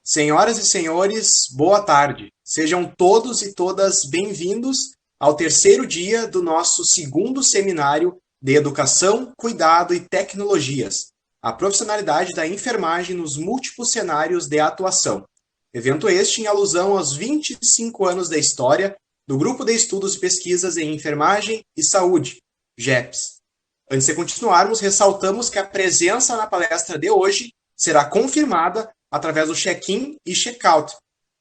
Senhoras e senhores, boa tarde. Sejam todos e todas bem-vindos ao terceiro dia do nosso segundo seminário de Educação, Cuidado e Tecnologias, a profissionalidade da enfermagem nos múltiplos cenários de atuação. Evento este em alusão aos 25 anos da história do Grupo de Estudos e Pesquisas em Enfermagem e Saúde, GEPS. Antes de continuarmos, ressaltamos que a presença na palestra de hoje será confirmada através do check-in e check-out,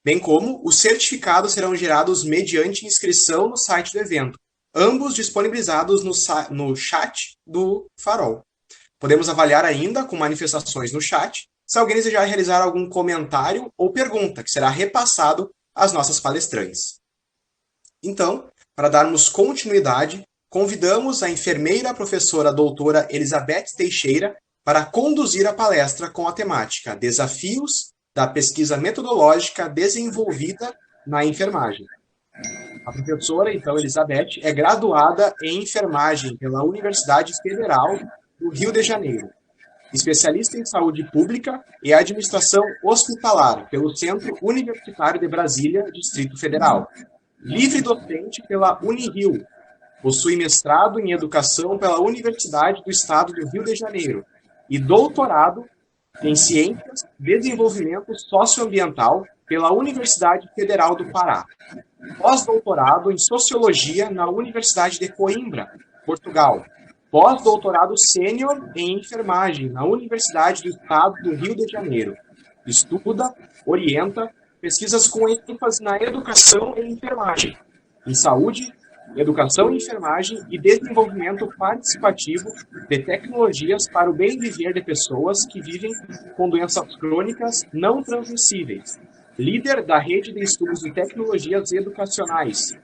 bem como os certificados serão gerados mediante inscrição no site do evento, ambos disponibilizados no chat do Farol. Podemos avaliar ainda com manifestações no chat, se alguém desejar realizar algum comentário ou pergunta, que será repassado às nossas palestrantes. Então, para darmos continuidade, convidamos a enfermeira professora doutora Elizabeth Teixeira para conduzir a palestra com a temática Desafios da Pesquisa Metodológica Desenvolvida na Enfermagem. A professora, então, Elizabeth, é graduada em Enfermagem pela Universidade Federal do Rio de Janeiro, especialista em Saúde Pública e Administração Hospitalar pelo Centro Universitário de Brasília, Distrito Federal, livre docente pela Unirio, possui mestrado em Educação pela Universidade do Estado do Rio de Janeiro e doutorado em Ciências e Desenvolvimento Socioambiental pela Universidade Federal do Pará. Pós-doutorado em Sociologia na Universidade de Coimbra, Portugal. Pós-doutorado sênior em Enfermagem na Universidade do Estado do Rio de Janeiro. Estuda, orienta, pesquisas com ênfase na educação e enfermagem, em saúde, educação e enfermagem e desenvolvimento participativo de tecnologias para o bem viver de pessoas que vivem com doenças crônicas não transmissíveis. Líder da Rede de Estudos em Tecnologias Educacionais.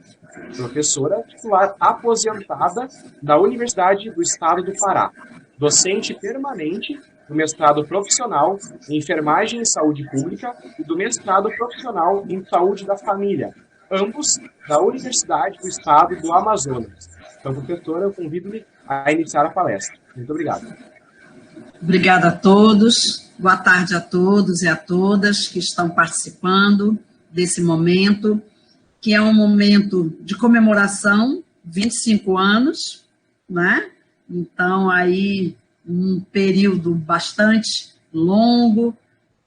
Professora titular aposentada da Universidade do Estado do Pará. Docente permanente do mestrado profissional em Enfermagem e Saúde Pública e do mestrado profissional em Saúde da Família, ambos da Universidade do Estado do Amazonas. Então, professora, eu convido-lhe a iniciar a palestra. Muito obrigado. Obrigada a todos. Boa tarde a todos e a todas que estão participando desse momento, que é um momento de comemoração, 25 anos, né? Então, aí, um período bastante longo,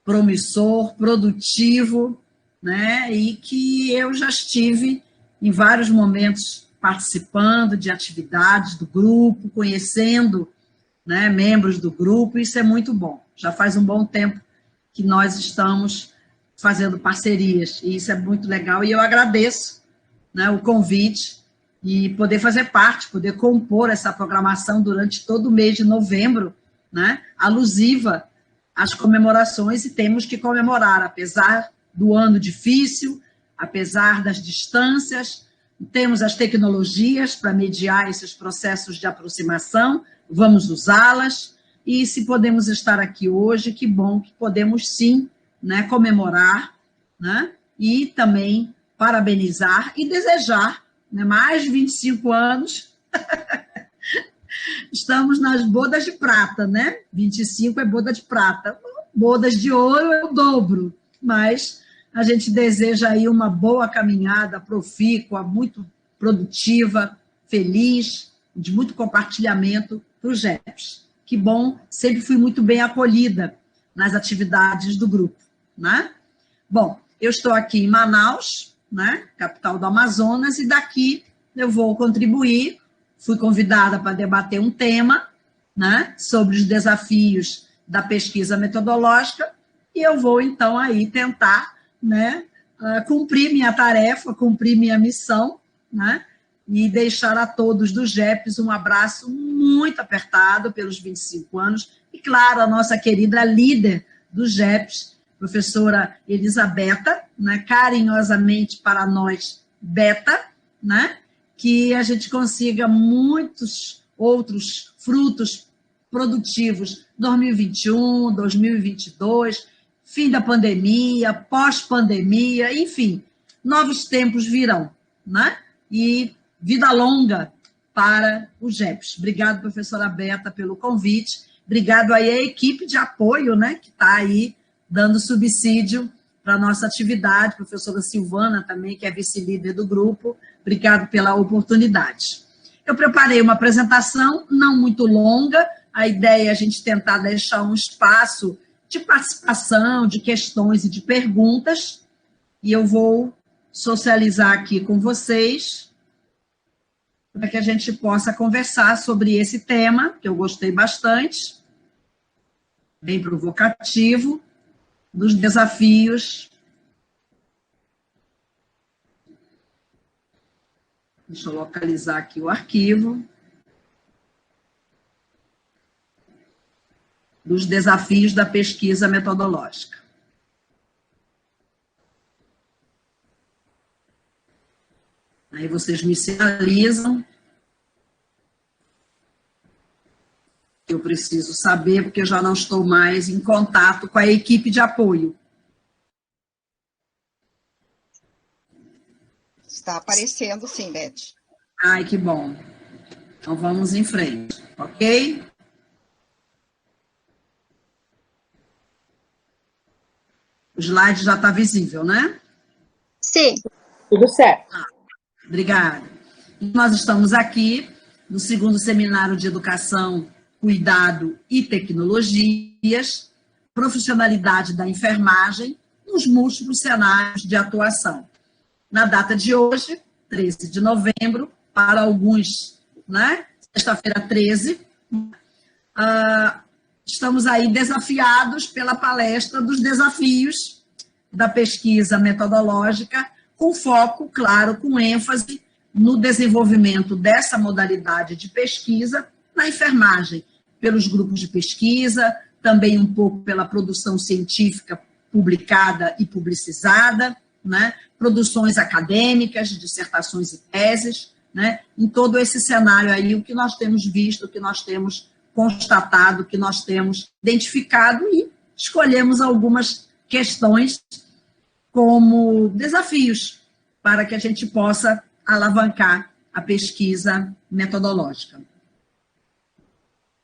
promissor, produtivo, né? E que eu já estive em vários momentos participando de atividades do grupo, conhecendo, né, membros do grupo, isso é muito bom. Já faz um bom tempo que nós estamos fazendo parcerias, e isso é muito legal, e eu agradeço, né, o convite e poder fazer parte, poder compor essa programação durante todo o mês de novembro, né, alusiva às comemorações, e temos que comemorar, apesar do ano difícil, apesar das distâncias, temos as tecnologias para mediar esses processos de aproximação, vamos usá-las, e se podemos estar aqui hoje, que bom que podemos sim, né, comemorar, né, e também parabenizar e desejar, né, mais de 25 anos, estamos nas bodas de prata, né, 25 é boda de prata, bodas de ouro é o dobro, mas a gente deseja aí uma boa caminhada profícua, muito produtiva, feliz, de muito compartilhamento para o GEPS. Que bom, sempre fui muito bem acolhida nas atividades do grupo, né? Bom, eu estou aqui em Manaus, né, capital do Amazonas, e daqui eu vou contribuir, fui convidada para debater um tema, né, sobre os desafios da pesquisa metodológica, e eu vou, então, aí tentar, né, cumprir minha tarefa, cumprir minha missão, né, e deixar a todos do GEPS um abraço muito apertado pelos 25 anos, e, claro, a nossa querida líder do GEPS, professora Elizabeth, né, carinhosamente para nós, Beta, né, que a gente consiga muitos outros frutos produtivos 2021, 2022, fim da pandemia, pós-pandemia, enfim, novos tempos virão, né? E vida longa para o GEPS. Obrigado, professora Beta, pelo convite. Obrigado aí à equipe de apoio, né, que está aí dando subsídio para a nossa atividade, professora Silvana também, que é vice-líder do grupo, obrigado pela oportunidade. Eu preparei uma apresentação não muito longa, a ideia é a gente tentar deixar um espaço de participação, de questões e de perguntas, e eu vou socializar aqui com vocês, para que a gente possa conversar sobre esse tema, que eu gostei bastante, bem provocativo, dos desafios. Deixa eu localizar aqui o arquivo. Dos desafios da pesquisa metodológica. Aí vocês me sinalizam. Eu preciso saber, porque eu já não estou mais em contato com a equipe de apoio. Está aparecendo, sim, Beth. Ai, que bom. Então, vamos em frente, ok? O slide já está visível, né? Sim. Tudo certo. Obrigada. Nós estamos aqui no segundo seminário de Educação, Cuidado e Tecnologias, profissionalidade da enfermagem nos múltiplos cenários de atuação. Na data de hoje, 13 de novembro, para alguns, né? Sexta-feira 13, estamos aí desafiados pela palestra dos desafios da pesquisa metodológica, com foco, claro, com ênfase no desenvolvimento dessa modalidade de pesquisa na enfermagem, pelos grupos de pesquisa, também um pouco pela produção científica publicada e publicizada, né? Produções acadêmicas, dissertações e teses, né? Em todo esse cenário aí, o que nós temos visto, o que nós temos constatado, o que nós temos identificado e escolhemos algumas questões como desafios para que a gente possa alavancar a pesquisa metodológica.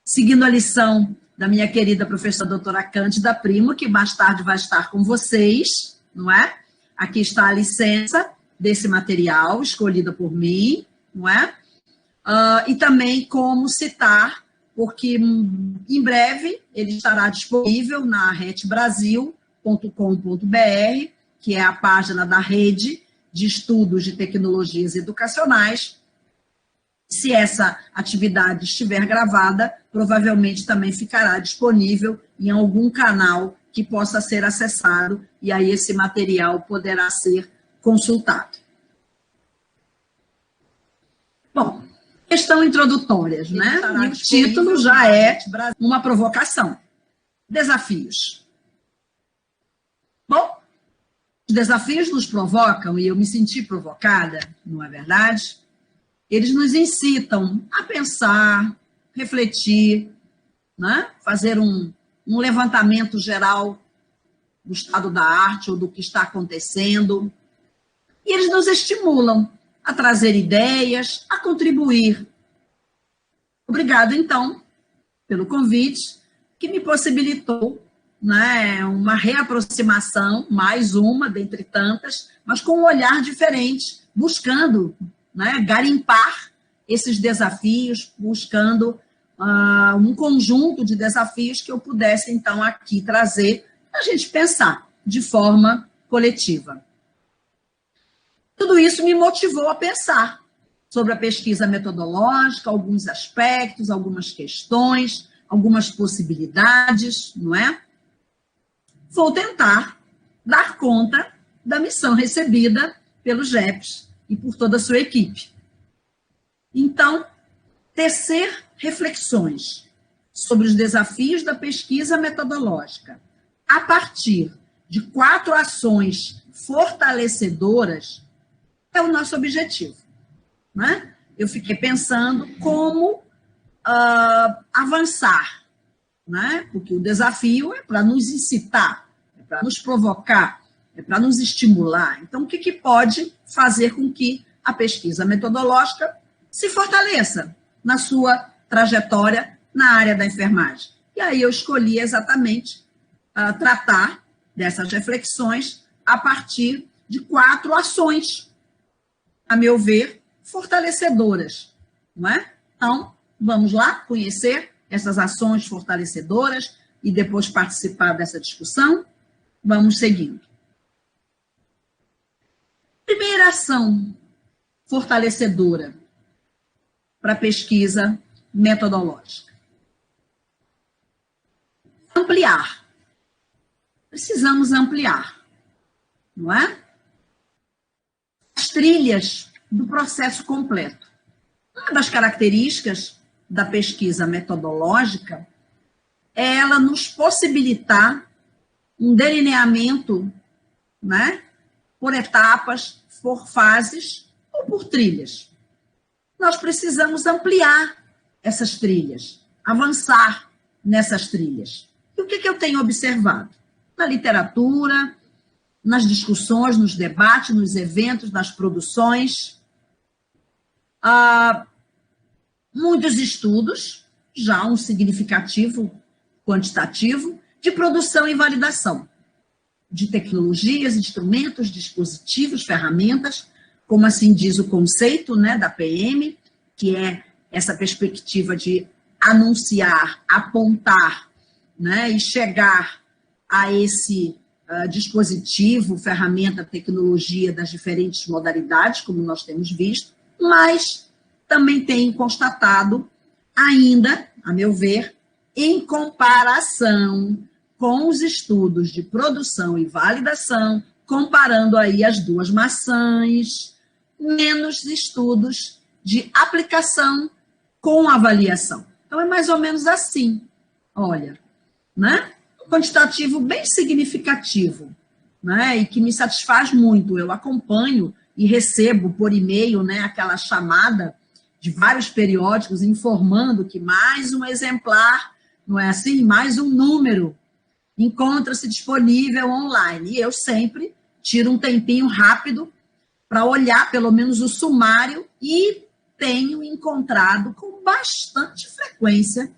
Seguindo a lição da minha querida professora doutora Cândida Primo, que mais tarde vai estar com vocês, não é? Aqui está a licença desse material, escolhida por mim, não é? E também como citar, porque em breve ele estará disponível na retbrasil.com.br, que é a página da Rede de Estudos de Tecnologias Educacionais. Se essa atividade estiver gravada, provavelmente também ficará disponível em algum canal que possa ser acessado, e aí esse material poderá ser consultado. Bom, questão introdutórias, né? E o título já é uma provocação. Desafios. Bom, os desafios nos provocam, e eu me senti provocada, não é verdade? Eles nos incitam a pensar, refletir, né? Fazer um levantamento geral do estado da arte ou do que está acontecendo. E eles nos estimulam a trazer ideias, a contribuir. Obrigado, então, pelo convite, que me possibilitou, né, uma reaproximação, mais uma dentre tantas, mas com um olhar diferente, buscando, né, garimpar esses desafios, buscando um conjunto de desafios que eu pudesse, então, aqui trazer para a gente pensar de forma coletiva. Tudo isso me motivou a pensar sobre a pesquisa metodológica, alguns aspectos, algumas questões, algumas possibilidades, não é? Vou tentar dar conta da missão recebida pelo GEPS e por toda a sua equipe. Então, tecer reflexões sobre os desafios da pesquisa metodológica a partir de 4 ações fortalecedoras é o nosso objetivo, né? Eu fiquei pensando como avançar, né? Porque o desafio é para nos incitar, é para nos provocar, é para nos estimular. Então, o que pode fazer com que a pesquisa metodológica se fortaleça na sua trajetória na área da enfermagem? E aí eu escolhi exatamente tratar dessas reflexões a partir de 4 ações, a meu ver, fortalecedoras, não é? Então, vamos lá conhecer essas ações fortalecedoras e depois participar dessa discussão. Vamos seguindo. Primeira ação fortalecedora para pesquisa metodológica. Ampliar. Precisamos ampliar, não é? As trilhas do processo completo. Uma das características da pesquisa metodológica é ela nos possibilitar um delineamento, né, por etapas, por fases ou por trilhas. Nós precisamos ampliar essas trilhas, avançar nessas trilhas. E o que eu tenho observado? Na literatura, nas discussões, nos debates, nos eventos, nas produções, muitos estudos, já um significativo quantitativo, de produção e validação de tecnologias, instrumentos, dispositivos, ferramentas, como assim diz o conceito, né, da PM, que é essa perspectiva de anunciar, apontar, né, e chegar a esse dispositivo, ferramenta, tecnologia das diferentes modalidades, como nós temos visto, mas também tenho constatado ainda, a meu ver, em comparação com os estudos de produção e validação, comparando aí as duas maçãs, menos estudos de aplicação com avaliação. Então, é mais ou menos assim, olha, né? Um quantitativo bem significativo, né? E que me satisfaz muito. Eu acompanho e recebo por e-mail, né, aquela chamada de vários periódicos informando que mais um exemplar, não é assim? Mais um número encontra-se disponível online. E eu sempre tiro um tempinho rápido para olhar pelo menos o sumário e tenho encontrado com bastante frequência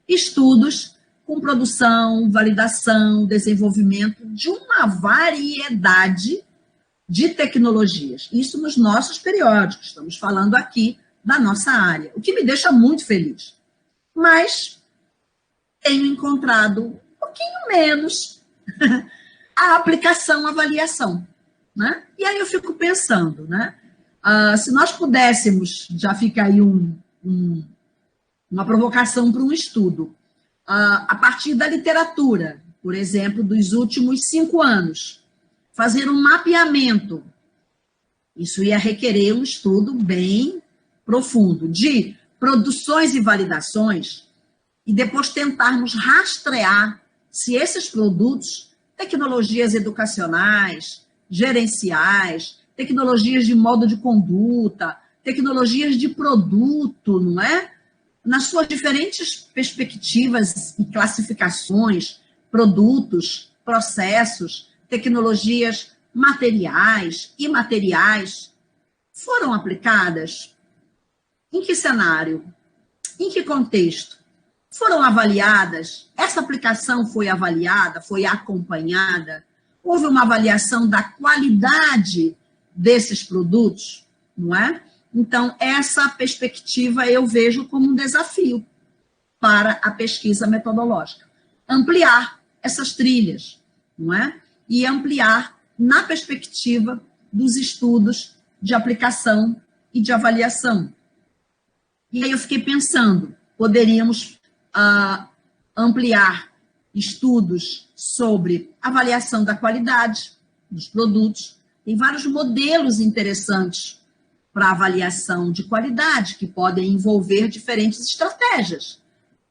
estudos com produção, validação, desenvolvimento de uma variedade de tecnologias. Isso nos nossos periódicos, estamos falando aqui da nossa área, o que me deixa muito feliz. Mas tenho encontrado um pouquinho menos a aplicação, a avaliação, né? E aí eu fico pensando, né? Se nós pudéssemos, já fica aí uma provocação para um estudo, a partir da literatura, por exemplo, dos últimos 5 anos, fazer um mapeamento, isso ia requerer um estudo bem profundo de produções e validações, e depois tentarmos rastrear se esses produtos, tecnologias educacionais, gerenciais, tecnologias de modo de conduta, tecnologias de produto, não é? Nas suas diferentes perspectivas e classificações, produtos, processos, tecnologias materiais, imateriais, foram aplicadas? Em que cenário? Em que contexto? Foram avaliadas? Essa aplicação foi avaliada, foi acompanhada? Houve uma avaliação da qualidade desses produtos, não é? Então, essa perspectiva eu vejo como um desafio para a pesquisa metodológica. Ampliar essas trilhas, não é? E ampliar na perspectiva dos estudos de aplicação e de avaliação. E aí eu fiquei pensando, poderíamos ampliar estudos sobre avaliação da qualidade dos produtos. Tem vários modelos interessantes para avaliação de qualidade, que podem envolver diferentes estratégias,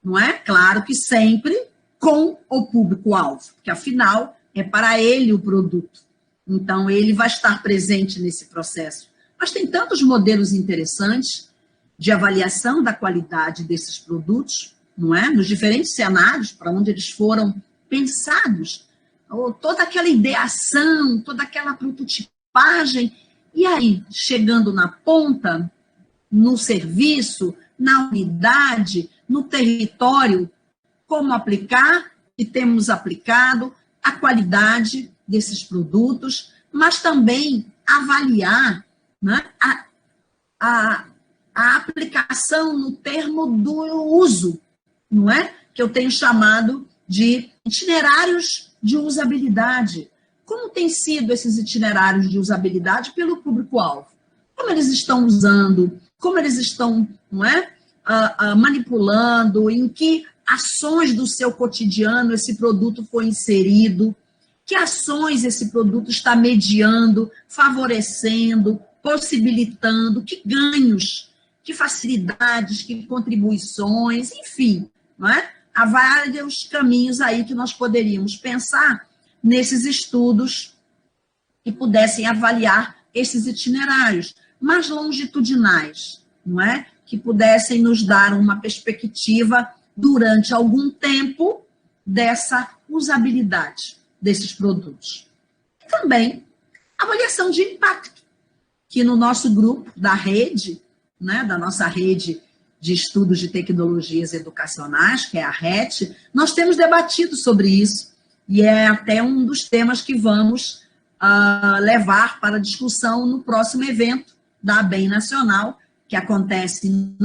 não é? Claro que sempre com o público-alvo, porque afinal é para ele o produto. Então, ele vai estar presente nesse processo. Mas tem tantos modelos interessantes de avaliação da qualidade desses produtos, não é? Nos diferentes cenários para onde eles foram pensados, ou toda aquela ideação, toda aquela prototipagem, e aí, chegando na ponta, no serviço, na unidade, no território, como aplicar, e temos aplicado, a qualidade desses produtos, mas também avaliar, né, a aplicação no termo do uso, não é? Que eu tenho chamado de itinerários de usabilidade. Como têm sido esses itinerários de usabilidade pelo público-alvo? Como eles estão usando, como eles estão, não é, manipulando, em que ações do seu cotidiano esse produto foi inserido, que ações esse produto está mediando, favorecendo, possibilitando, que ganhos, que facilidades, que contribuições, enfim, não é? Há vários caminhos aí que nós poderíamos pensar nesses estudos que pudessem avaliar esses itinerários mais longitudinais, não é? Que pudessem nos dar uma perspectiva durante algum tempo dessa usabilidade desses produtos. E também avaliação de impacto, que no nosso grupo da rede, né, da nossa rede de estudos de tecnologias educacionais, que é a RET, nós temos debatido sobre isso, e é até um dos temas que vamos levar para discussão no próximo evento da ABEM Nacional, que acontece em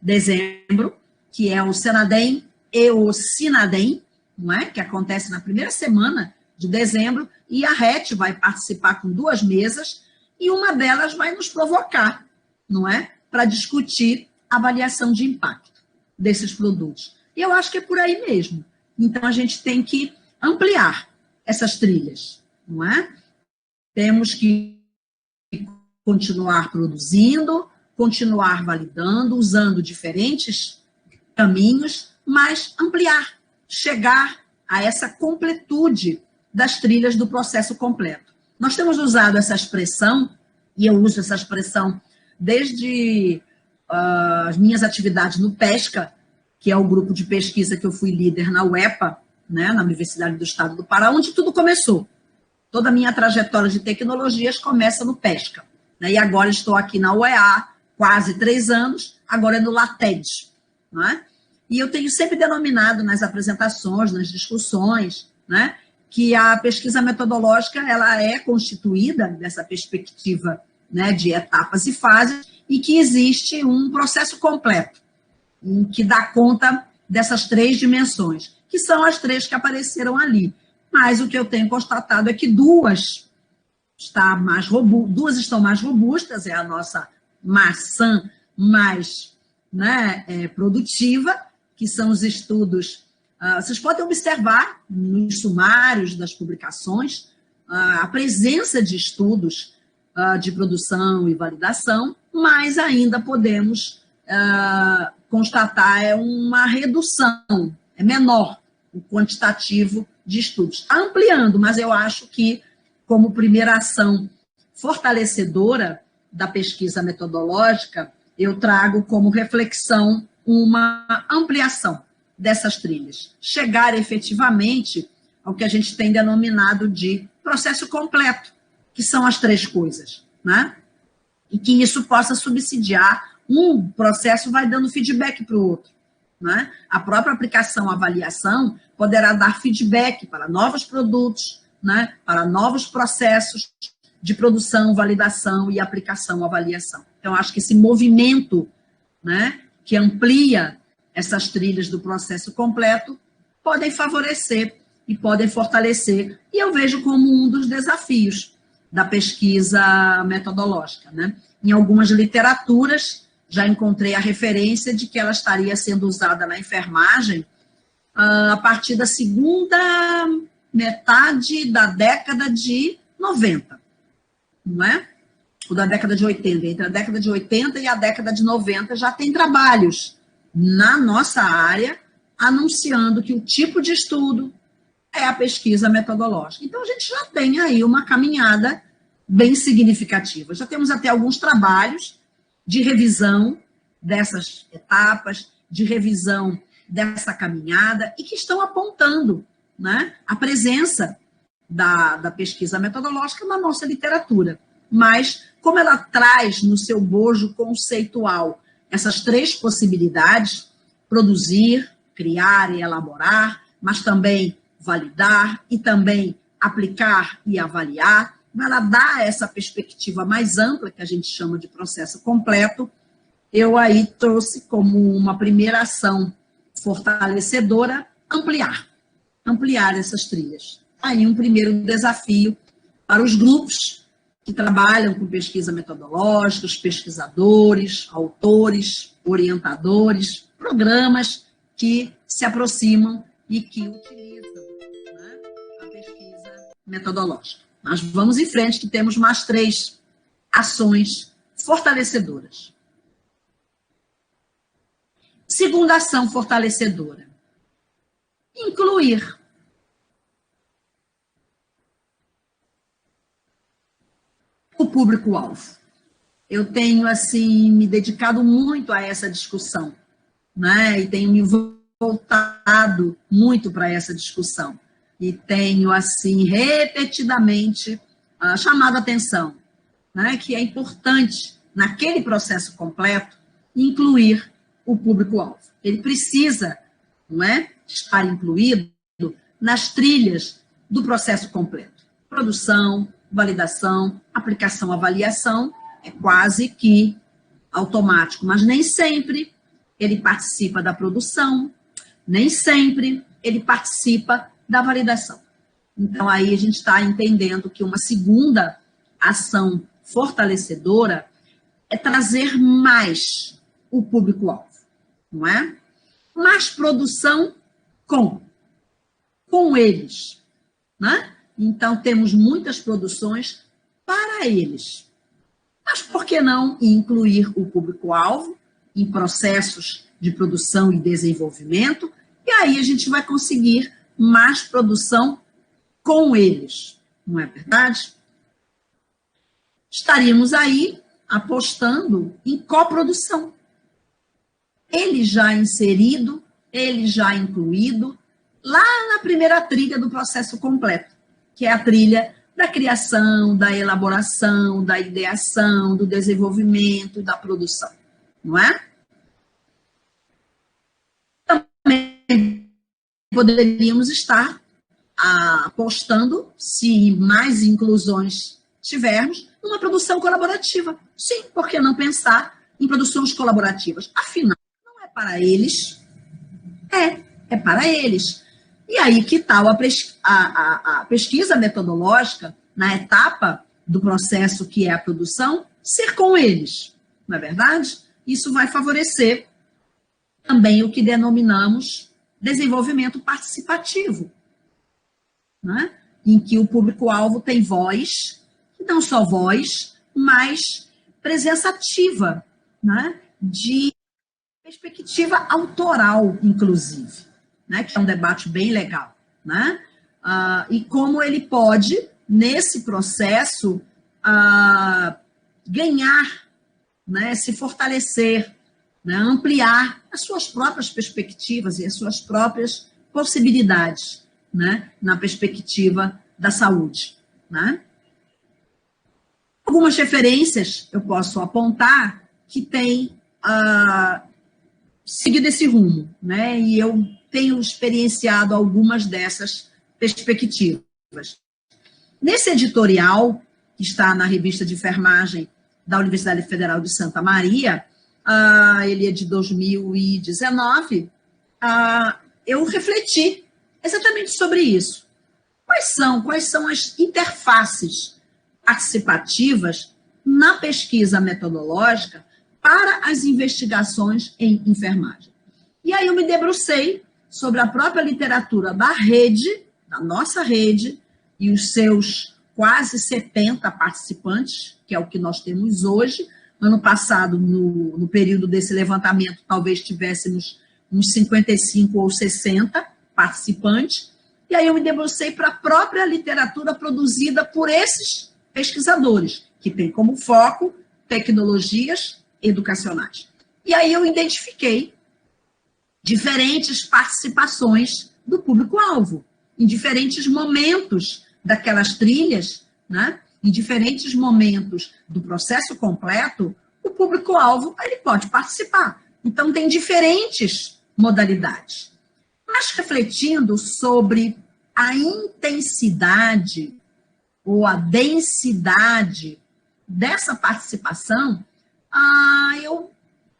dezembro, que é o Senadem e o Sinadem, não é? Que acontece na primeira semana de dezembro, e a RET vai participar com 2 mesas, e uma delas vai nos provocar, não é? Para discutir a avaliação de impacto desses produtos. E eu acho que é por aí mesmo. Então, a gente tem que ampliar essas trilhas, não é? Temos que continuar produzindo, continuar validando, usando diferentes caminhos, mas ampliar, chegar a essa completude das trilhas do processo completo. Nós temos usado essa expressão, e eu uso essa expressão desde as minhas atividades no PESCA, que é o grupo de pesquisa que eu fui líder na UEPA, né, na Universidade do Estado do Pará, onde tudo começou. Toda a minha trajetória de tecnologias começa no PESCA. Né, e agora estou aqui na UEA, quase 3 anos, agora é no LATED. Não é? E eu tenho sempre denominado nas apresentações, nas discussões, né, que a pesquisa metodológica ela é constituída dessa perspectiva, né, de etapas e fases, e que existe um processo completo, em que dá conta dessas 3 dimensões, que são as 3 que apareceram ali. Mas o que eu tenho constatado é que 2 estão mais robustas, é a nossa maçã mais, né, produtiva, que são os estudos. Vocês podem observar nos sumários das publicações a presença de estudos de produção e validação, mas ainda podemos constatar uma redução, é menor o quantitativo de estudos. Está ampliando, mas eu acho que, como primeira ação fortalecedora da pesquisa metodológica, eu trago como reflexão uma ampliação dessas trilhas, chegar efetivamente ao que a gente tem denominado de processo completo, que são as 3 coisas, né? E que isso possa subsidiar, um processo vai dando feedback para o outro, né? A própria aplicação, avaliação, poderá dar feedback para novos produtos, né? Para novos processos de produção, validação e aplicação, avaliação. Então, acho que esse movimento, né, que amplia essas trilhas do processo completo, podem favorecer e podem fortalecer, e eu vejo como um dos desafios da pesquisa metodológica, né? Em algumas literaturas, já encontrei a referência de que ela estaria sendo usada na enfermagem a partir da segunda metade da década de 90, não é? Ou da década de 80, entre a década de 80 e a década de 90 já tem trabalhos na nossa área anunciando que o tipo de estudo é a pesquisa metodológica. Então, a gente já tem aí uma caminhada bem significativa. Já temos até alguns trabalhos de revisão dessas etapas, de revisão dessa caminhada, e que estão apontando, né, a presença da pesquisa metodológica na nossa literatura. Mas, como ela traz no seu bojo conceitual essas 3 possibilidades, produzir, criar e elaborar, mas também validar e também aplicar e avaliar. Ela dá essa perspectiva mais ampla, que a gente chama de processo completo. Eu aí trouxe como uma primeira ação fortalecedora, ampliar essas trilhas. Aí um primeiro desafio para os grupos que trabalham com pesquisa metodológica, os pesquisadores, autores, orientadores, programas que se aproximam e que utilizam, né, a pesquisa metodológica. Mas vamos em frente, que temos mais 3 ações fortalecedoras. Segunda ação fortalecedora: incluir. O público-alvo. Eu tenho, assim, me dedicado muito a essa discussão, né? E tenho me voltado muito para essa discussão. E tenho, assim, repetidamente chamado a atenção, né? Que é importante, naquele processo completo, incluir o público-alvo. Ele precisa, não é, estar incluído nas trilhas do processo completo. Produção, validação, aplicação, avaliação, é quase que automático, mas nem sempre ele participa da produção, nem sempre ele participa da validação. Então, aí a gente está entendendo que uma segunda ação fortalecedora é trazer mais o público-alvo, não é? Mais produção com eles, né? Então, temos muitas produções para eles. Mas por que não incluir o público-alvo em processos de produção e desenvolvimento? E aí a gente vai conseguir mais produção com eles, não é verdade? Estaríamos aí apostando em coprodução. Ele já inserido, ele já incluído, lá na primeira trilha do processo completo, que é a trilha da criação, da elaboração, da ideação, do desenvolvimento, da produção, não é? Também poderíamos estar apostando, se mais inclusões tivermos, numa produção colaborativa. Sim, por que não pensar em produções colaborativas? Afinal, não é para eles, é para eles. E aí, que tal a pesquisa metodológica, na etapa do processo que é a produção, ser com eles, não é verdade? Isso vai favorecer também o que denominamos desenvolvimento participativo, né? Em que o público-alvo tem voz, e não só voz, mas presença ativa, né? De perspectiva autoral, inclusive. Né, que é um debate bem legal, né? E como ele pode, nesse processo, ganhar, né, se fortalecer, né, ampliar as suas próprias perspectivas e as suas próprias possibilidades, né, na perspectiva da saúde, né? Algumas referências eu posso apontar que têm seguido esse rumo, né? E eu tenho experienciado algumas dessas perspectivas. Nesse editorial, que está na revista de enfermagem da Universidade Federal de Santa Maria, ele é de 2019, eu refleti exatamente sobre isso. Quais são as interfaces participativas na pesquisa metodológica para as investigações em enfermagem? E aí eu me debrucei sobre a própria literatura da rede, da nossa rede, e os seus quase 70 participantes, que é o que nós temos hoje. Ano passado, no período desse levantamento, talvez tivéssemos uns 55 ou 60 participantes. E aí eu me debrucei para a própria literatura produzida por esses pesquisadores, que tem como foco tecnologias educacionais. E aí eu identifiquei diferentes participações do público-alvo, em diferentes momentos daquelas trilhas, né? Em diferentes momentos do processo completo, o público-alvo ele pode participar. Então, tem diferentes modalidades. Mas refletindo sobre a intensidade ou a densidade dessa participação, eu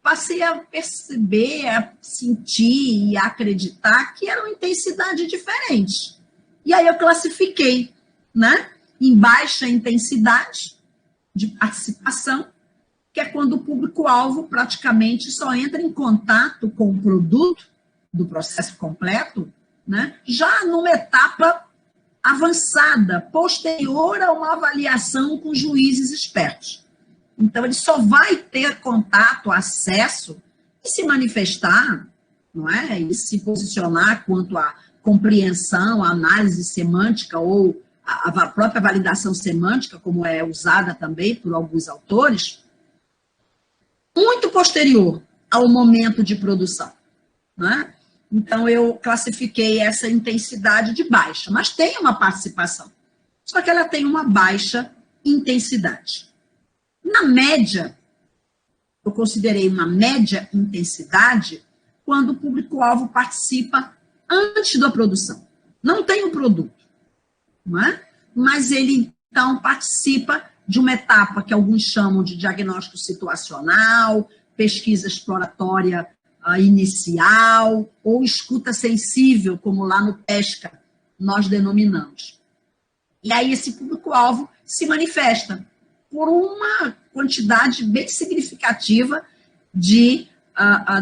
passei a perceber, a sentir e a acreditar que eram intensidades diferentes. E aí eu classifiquei, né, em baixa intensidade de participação, que é quando o público-alvo praticamente só entra em contato com o produto do processo completo, né, já numa etapa avançada, posterior a uma avaliação com juízes expertos. Então, ele só vai ter contato, acesso e se manifestar, não é? E se posicionar quanto à compreensão, à análise semântica ou a própria validação semântica, como é usada também por alguns autores, muito posterior ao momento de produção, não é? Então, eu classifiquei essa intensidade de baixa, mas tem uma participação, só que ela tem uma baixa intensidade. Na média, eu considerei uma média intensidade quando o público-alvo participa antes da produção. Não tem o produto, não é? Mas ele, então, participa de uma etapa que alguns chamam de diagnóstico situacional, pesquisa exploratória inicial ou escuta sensível, como lá no PESCA nós denominamos. E aí esse público-alvo se manifesta por uma quantidade bem significativa de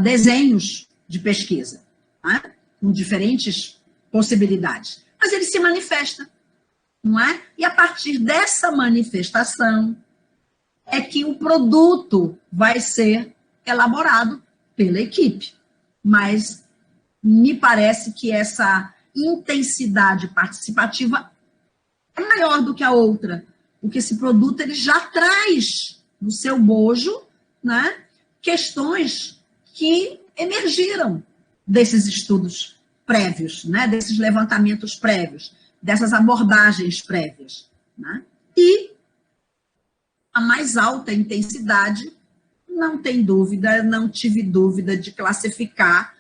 desenhos de pesquisa, né? Com diferentes possibilidades. Mas ele se manifesta, não é? E a partir dessa manifestação é que o produto vai ser elaborado pela equipe. Mas me parece que essa intensidade participativa é maior do que a outra, porque esse produto ele já traz no seu bojo, né, questões que emergiram desses estudos prévios, né, desses levantamentos prévios, dessas abordagens prévias, né? E a mais alta intensidade, não tem dúvida, não tive dúvida de classificar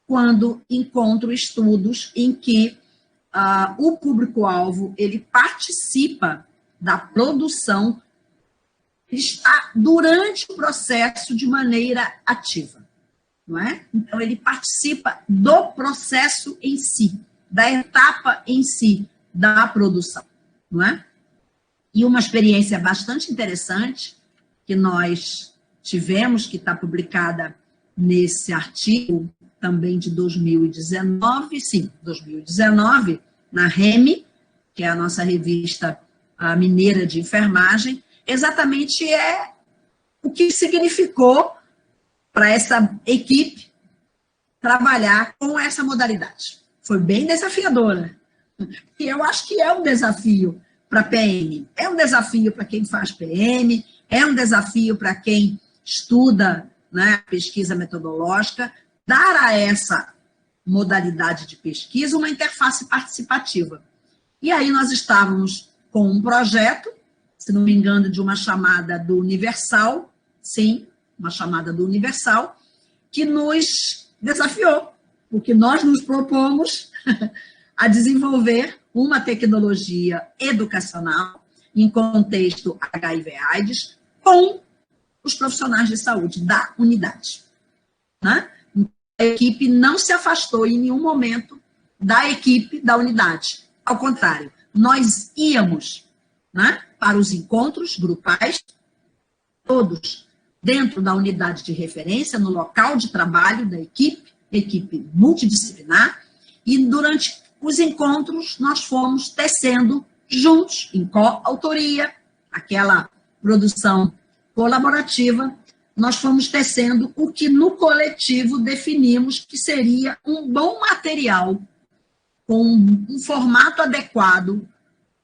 quando encontro estudos em que o público-alvo ele participa da produção, está durante o processo de maneira ativa, não é? Então, ele participa do processo em si, da etapa em si da produção, não é? E uma experiência bastante interessante que nós tivemos, que está publicada nesse artigo também de 2019, sim, 2019, na REME, que é a nossa revista mineira de enfermagem, exatamente é o que significou para essa equipe trabalhar com essa modalidade. Foi bem desafiadora. E eu acho que é um desafio para a PM, é um desafio para quem faz PM, é um desafio para quem estuda, né, pesquisa metodológica, dar a essa modalidade de pesquisa uma interface participativa. E aí nós estávamos com um projeto, se não me engano, de uma chamada do Universal, sim, uma chamada do Universal, que nos desafiou, porque nós nos propomos a desenvolver uma tecnologia educacional em contexto HIV/AIDS com os profissionais de saúde da unidade, né? A equipe não se afastou em nenhum momento da equipe da unidade. Ao contrário, nós íamos, né, para os encontros grupais, todos dentro da unidade de referência, no local de trabalho da equipe multidisciplinar, e durante os encontros nós fomos tecendo juntos, em coautoria, aquela produção colaborativa, nós fomos tecendo o que no coletivo definimos que seria um bom material, com um formato adequado,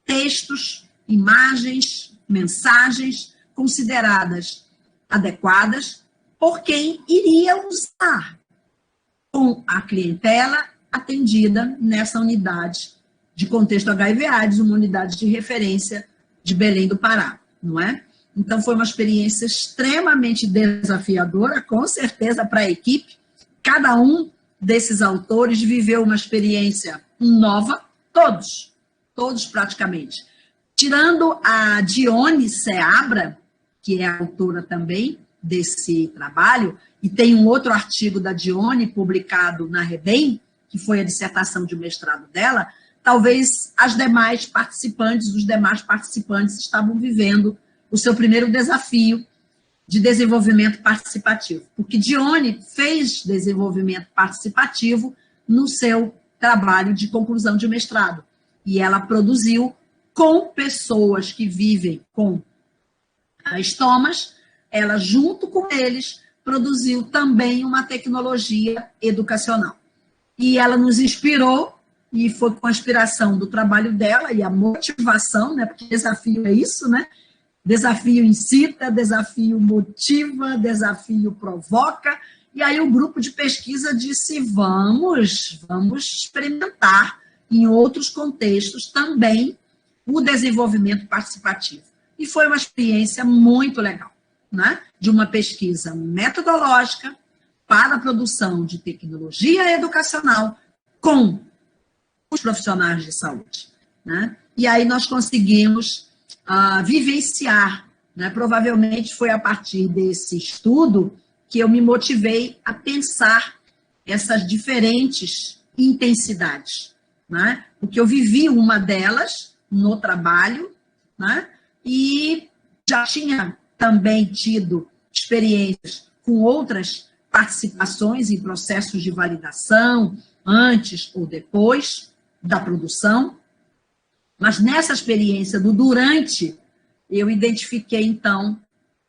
textos, imagens, mensagens consideradas adequadas por quem iria usar com a clientela atendida nessa unidade de contexto HIV/AIDS, uma unidade de referência de Belém do Pará, não é? Então, foi uma experiência extremamente desafiadora, com certeza, para a equipe. Cada um desses autores viveu uma experiência nova, todos praticamente. Tirando a Dione Seabra, que é a autora também desse trabalho, e tem um outro artigo da Dione publicado na REBEM, que foi a dissertação de mestrado dela, talvez os demais participantes estavam vivendo o seu primeiro desafio de desenvolvimento participativo, porque Dione fez desenvolvimento participativo no seu trabalho de conclusão de mestrado, e ela produziu com pessoas que vivem com estomas, ela, junto com eles, produziu também uma tecnologia educacional. E ela nos inspirou, e foi com a inspiração do trabalho dela e a motivação, né, porque desafio é isso, né? Desafio incita, desafio motiva, desafio provoca, e aí o grupo de pesquisa disse, vamos experimentar em outros contextos também o desenvolvimento participativo. E foi uma experiência muito legal, né? De uma pesquisa metodológica para a produção de tecnologia educacional com os profissionais de saúde, né? E aí nós conseguimos vivenciar, né? Provavelmente foi a partir desse estudo que eu me motivei a pensar essas diferentes intensidades, né? Porque eu vivi uma delas no trabalho, né? E já tinha também tido experiências com outras participações em processos de validação, antes ou depois da produção, mas nessa experiência do durante, eu identifiquei, então,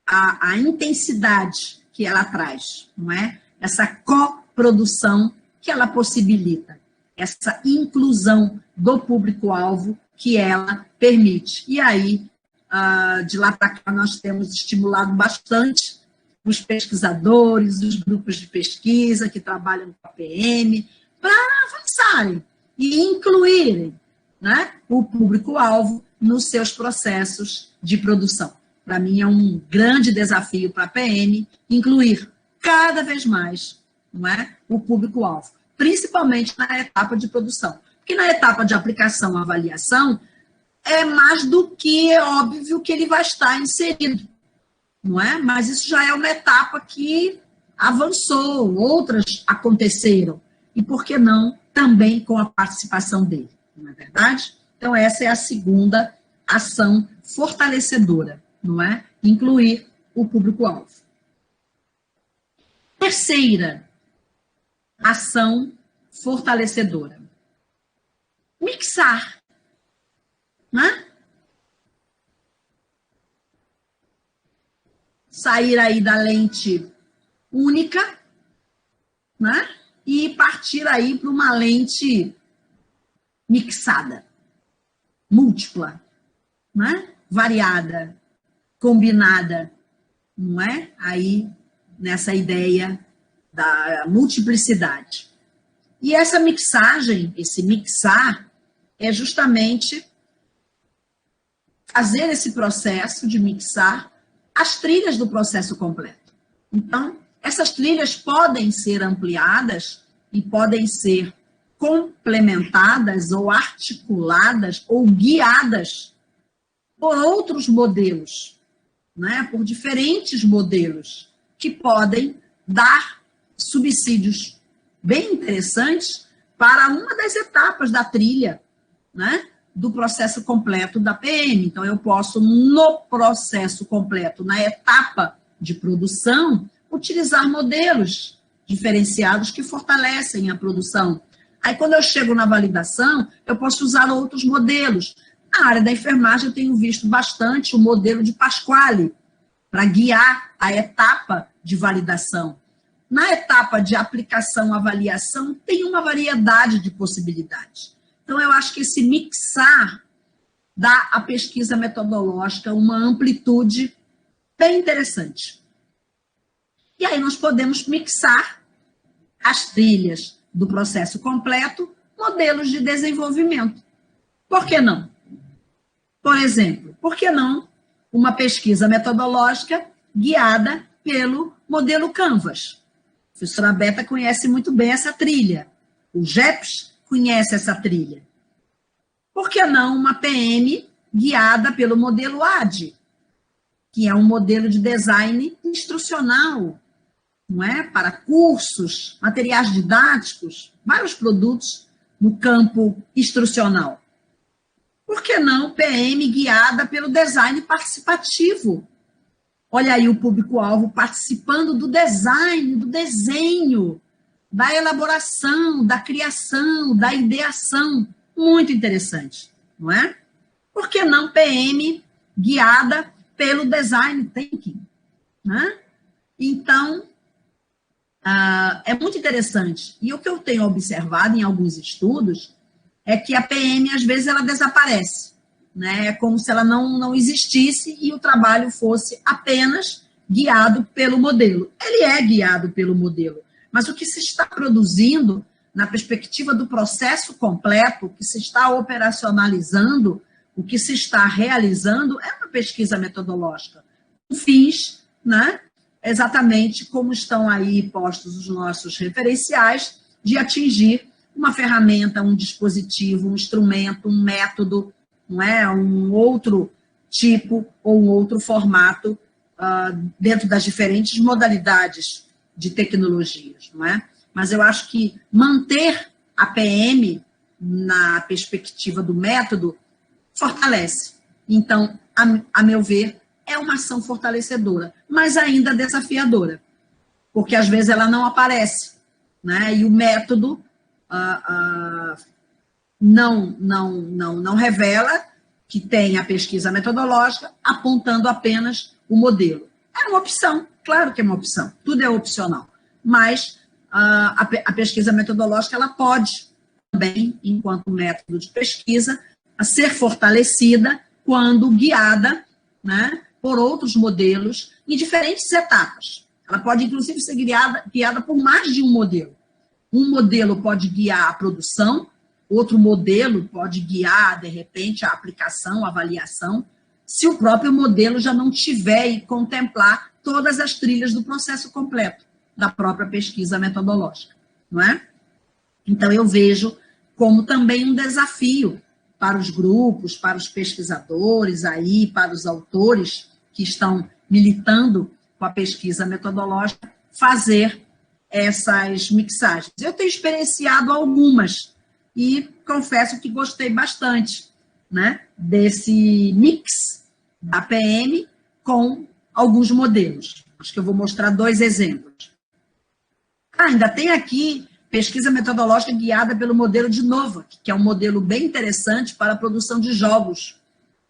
a intensidade que ela traz, não é? Essa coprodução que ela possibilita, essa inclusão do público-alvo que ela permite. E aí, de lá para cá, nós temos estimulado bastante os pesquisadores, os grupos de pesquisa que trabalham com a PM, para avançarem e incluírem, né, o público-alvo nos seus processos de produção. Para mim, é um grande desafio para a PM incluir cada vez mais, não é, o público-alvo, principalmente na etapa de produção. Porque na etapa de aplicação, avaliação, é mais do que óbvio que ele vai estar inserido, não é? Mas isso já é uma etapa que avançou, outras aconteceram, e por que não também com a participação dele, não é verdade? Então, essa é a segunda ação fortalecedora, não é? Incluir o público-alvo. Terceira ação fortalecedora. Mixar, né? Sair aí da lente única, né? E partir aí para uma lente mixada, múltipla, né? Variada, combinada, não é? Aí, nessa ideia da multiplicidade. E essa mixagem, esse mixar, é justamente fazer esse processo de mixar as trilhas do processo completo. Então, essas trilhas podem ser ampliadas e podem ser complementadas ou articuladas ou guiadas por outros modelos, né? Por diferentes modelos que podem dar subsídios bem interessantes para uma das etapas da trilha, né, do processo completo da PM. Então, eu posso, no processo completo, na etapa de produção, utilizar modelos diferenciados que fortalecem a produção. Aí, quando eu chego na validação, eu posso usar outros modelos. Na área da enfermagem, eu tenho visto bastante o modelo de Pasquale, para guiar a etapa de validação. Na etapa de aplicação, avaliação, tem uma variedade de possibilidades. Então, eu acho que esse mixar dá à pesquisa metodológica uma amplitude bem interessante. E aí nós podemos mixar as trilhas do processo completo, modelos de desenvolvimento. Por que não? Por exemplo, por que não uma pesquisa metodológica guiada pelo modelo Canvas? A professora Beta conhece muito bem essa trilha. O GEPS conhece essa trilha. Por que não uma PM guiada pelo modelo AD, que é um modelo de design instrucional, não é? Para cursos, materiais didáticos, vários produtos no campo instrucional. Por que não PM guiada pelo design participativo? Olha aí o público-alvo participando do design, do desenho, da elaboração, da criação, da ideação. Muito interessante, não é? Por que não PM guiada pelo design thinking? Né? Então, é muito interessante. E o que eu tenho observado em alguns estudos é que a PM, às vezes, ela desaparece. Né? É como se ela não existisse e o trabalho fosse apenas guiado pelo modelo. Ele é guiado pelo modelo, mas o que se está produzindo na perspectiva do processo completo, o que se está operacionalizando, o que se está realizando é uma pesquisa metodológica, com fins, né, exatamente como estão aí postos os nossos referenciais, de atingir uma ferramenta, um dispositivo, um instrumento, um método, não é? Um outro tipo ou um outro formato dentro das diferentes modalidades de tecnologias, não é? Mas eu acho que manter a PM na perspectiva do método fortalece. Então, a meu ver, é uma ação fortalecedora, mas ainda desafiadora, porque às vezes ela não aparece, né? E o método não revela que tem a pesquisa metodológica apontando apenas o modelo. É uma opção, claro que é uma opção, tudo é opcional, mas a pesquisa metodológica ela pode também, enquanto método de pesquisa, a ser fortalecida quando guiada, né, por outros modelos em diferentes etapas. Ela pode, inclusive, ser guiada por mais de um modelo. Um modelo pode guiar a produção, outro modelo pode guiar, de repente, a aplicação, a avaliação, se o próprio modelo já não tiver e contemplar todas as trilhas do processo completo da própria pesquisa metodológica, não é? Então, eu vejo como também um desafio para os grupos, para os pesquisadores, aí, para os autores que estão militando com a pesquisa metodológica, fazer essas mixagens. Eu tenho experienciado algumas e confesso que gostei bastante, né, desse mix da PM com alguns modelos. Acho que eu vou mostrar 2 exemplos. Ainda tem aqui pesquisa metodológica guiada pelo modelo de Novak, que é um modelo bem interessante para a produção de jogos,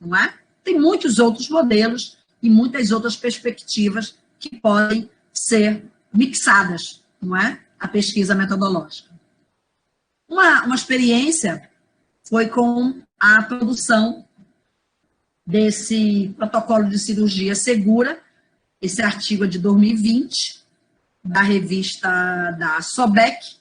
não é? Tem muitos outros modelos e muitas outras perspectivas que podem ser mixadas, não é? A pesquisa metodológica. Uma experiência foi com a produção desse protocolo de cirurgia segura. Esse artigo é de 2020, da revista da SOBEC,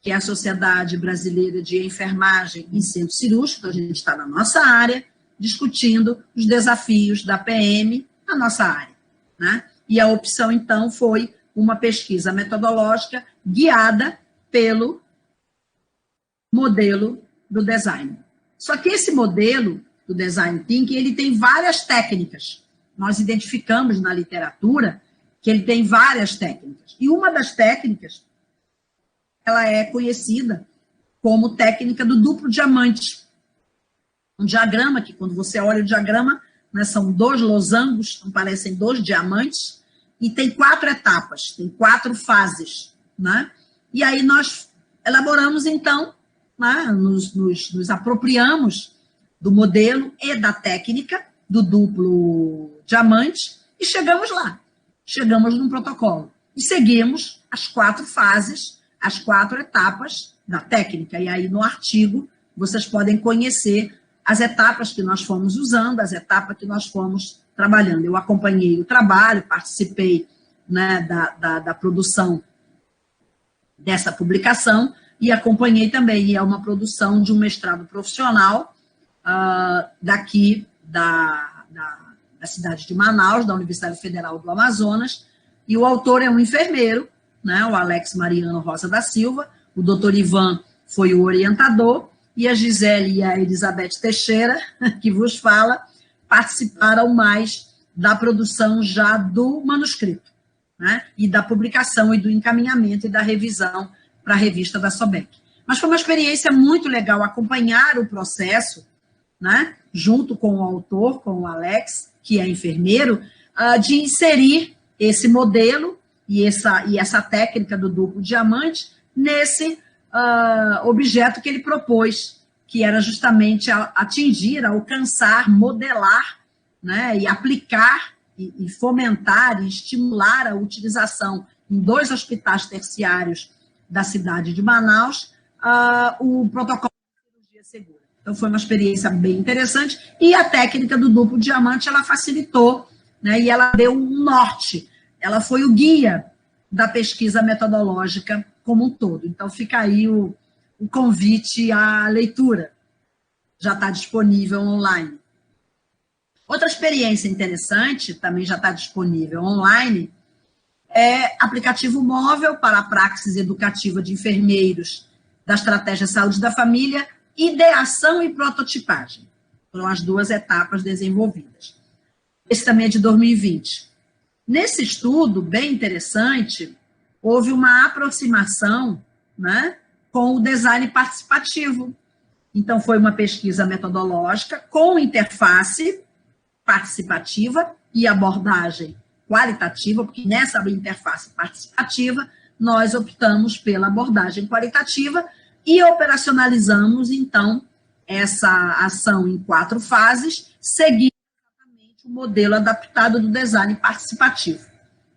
que é a Sociedade Brasileira de Enfermagem em Centro Cirúrgico. Então, a gente está na nossa área, discutindo os desafios da PM na nossa área, né? E a opção, então, foi uma pesquisa metodológica guiada pelo modelo do design. Só que esse modelo do design thinking, ele tem várias técnicas. Nós identificamos na literatura que ele tem várias técnicas. E uma das técnicas, ela é conhecida como técnica do duplo diamante. Um diagrama que, quando você olha o diagrama, né, são 2 losangos, então parecem 2 diamantes, e tem 4 etapas, tem 4 fases, né? E aí nós elaboramos, então, né, nos apropriamos do modelo e da técnica do duplo diamante e chegamos lá. Chegamos num protocolo e seguimos as 4 fases, as 4 etapas da técnica. E aí, no artigo, vocês podem conhecer as etapas que nós fomos usando, as etapas que nós fomos trabalhando. Eu acompanhei o trabalho, participei, né, da produção dessa publicação e acompanhei também, e é uma produção de um mestrado profissional daqui da cidade de Manaus, da Universidade Federal do Amazonas, e o autor é um enfermeiro, né, o Alex Mariano Rosa da Silva, o doutor Ivan foi o orientador, e a Gisele e a Elizabeth Teixeira, que vos fala, participaram mais da produção já do manuscrito, né? E da publicação e do encaminhamento e da revisão para a revista da SOBEC. Mas foi uma experiência muito legal acompanhar o processo, né? Junto com o autor, com o Alex, que é enfermeiro, de inserir esse modelo e essa técnica do duplo diamante nesse objeto que ele propôs, que era justamente atingir, alcançar, modelar, né, e aplicar, e fomentar, e estimular a utilização em 2 hospitais terciários da cidade de Manaus, o protocolo de cirurgia segura. Então, foi uma experiência bem interessante, e a técnica do duplo diamante, ela facilitou, né, e ela deu um norte, ela foi o guia da pesquisa metodológica como um todo. Então, fica aí o convite à leitura. Já está disponível online. Outra experiência interessante, também já está disponível online, é aplicativo móvel para a praxis educativa de enfermeiros da Estratégia Saúde da Família, ideação e prototipagem. Foram as 2 etapas desenvolvidas. Esse também é de 2020. Nesse estudo, bem interessante, houve uma aproximação, né, com o design participativo. Então, foi uma pesquisa metodológica com interface participativa e abordagem qualitativa, porque nessa interface participativa, nós optamos pela abordagem qualitativa e operacionalizamos, então, essa ação em 4 fases, seguindo exatamente o modelo adaptado do design participativo.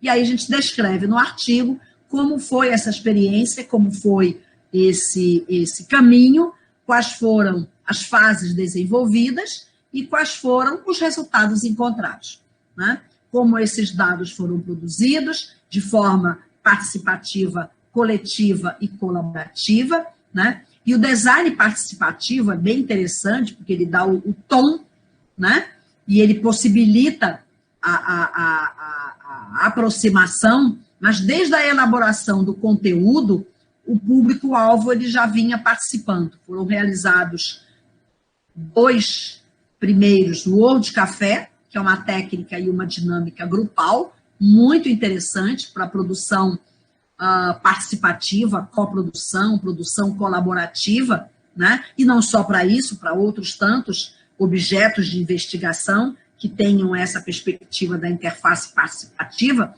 E aí a gente descreve no artigo como foi essa experiência, como foi esse caminho, quais foram as fases desenvolvidas e quais foram os resultados encontrados, né? Como esses dados foram produzidos de forma participativa, coletiva e colaborativa, né? E o design participativo é bem interessante, porque ele dá o tom, né? E ele possibilita a aproximação, mas desde a elaboração do conteúdo, o público-alvo ele já vinha participando. Foram realizados 2 primeiros World Café, que é uma técnica e uma dinâmica grupal, muito interessante para a produção participativa, coprodução, produção colaborativa, né? E não só para isso, para outros tantos objetos de investigação que tenham essa perspectiva da interface participativa.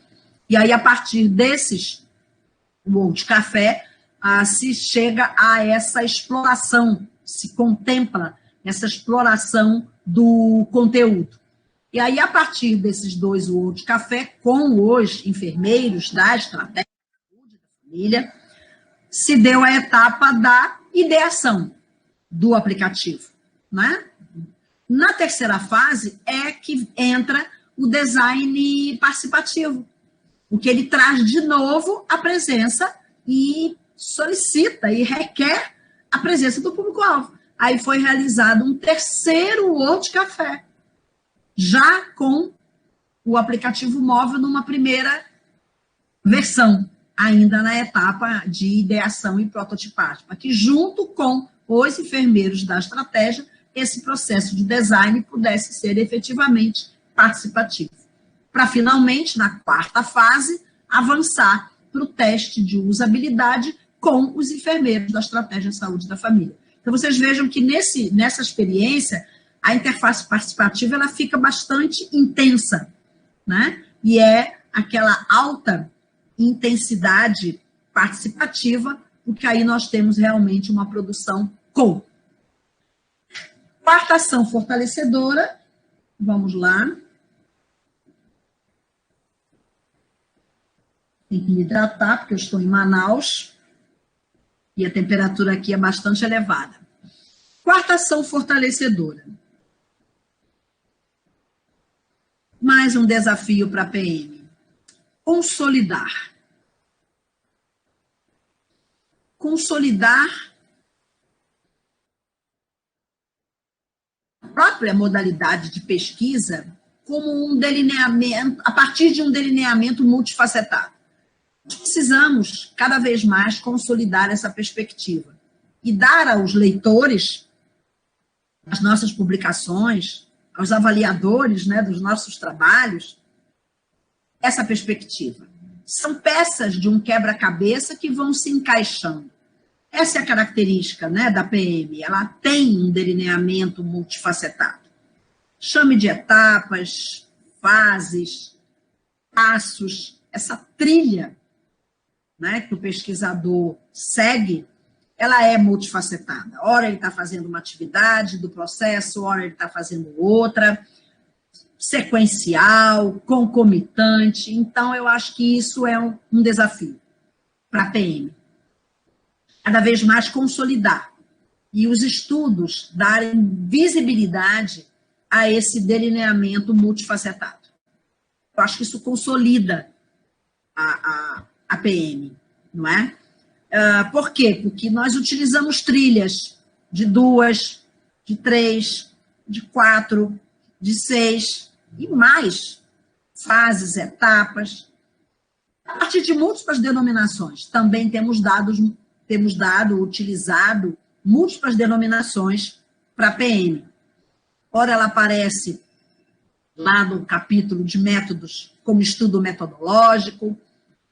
E aí, a partir desses World Café, se chega a essa exploração, se contempla essa exploração do conteúdo. E aí, a partir desses 2 World Café, com os enfermeiros da Estratégia de Saúde da Família, se deu a etapa da ideação do aplicativo, né? Na terceira fase é que entra o design participativo, o que ele traz de novo a presença e solicita e requer a presença do público-alvo. Aí foi realizado um terceiro World Café, já com o aplicativo móvel numa primeira versão, ainda na etapa de ideação e prototipagem, para que junto com os enfermeiros da estratégia, esse processo de design pudesse ser efetivamente participativo. Para finalmente, na 4ª fase, avançar para o teste de usabilidade com os enfermeiros da Estratégia Saúde da Família. Então, vocês vejam que nessa experiência, a interface participativa ela fica bastante intensa, né? E é aquela alta intensidade participativa, porque aí nós temos realmente uma produção com. 4ª ação fortalecedora, vamos lá. Tem que me hidratar, porque eu estou em Manaus, e a temperatura aqui é bastante elevada. 4ª ação fortalecedora. Mais um desafio para a PM. Consolidar. Consolidar a própria modalidade de pesquisa como um delineamento, a partir de um delineamento multifacetado. Nós precisamos, cada vez mais, consolidar essa perspectiva e dar aos leitores as nossas publicações, aos avaliadores, né, dos nossos trabalhos, essa perspectiva. São peças de um quebra-cabeça que vão se encaixando. Essa é a característica, né, da PM, ela tem um delineamento multifacetado. Chame de etapas, fases, passos, essa trilha, né, que o pesquisador segue, ela é multifacetada. Ora ele está fazendo uma atividade do processo, ora ele está fazendo outra, sequencial, concomitante. Então, eu acho que isso é um desafio para a PM. Cada vez mais consolidar e os estudos darem visibilidade a esse delineamento multifacetado. Eu acho que isso consolida a PM, não é? Por quê? Porque nós utilizamos trilhas de 2, de 3, de 4, de 6 e mais fases, etapas, a partir de múltiplas denominações. Também temos utilizado múltiplas denominações para a PM. Ora, ela aparece lá no capítulo de métodos, como estudo metodológico,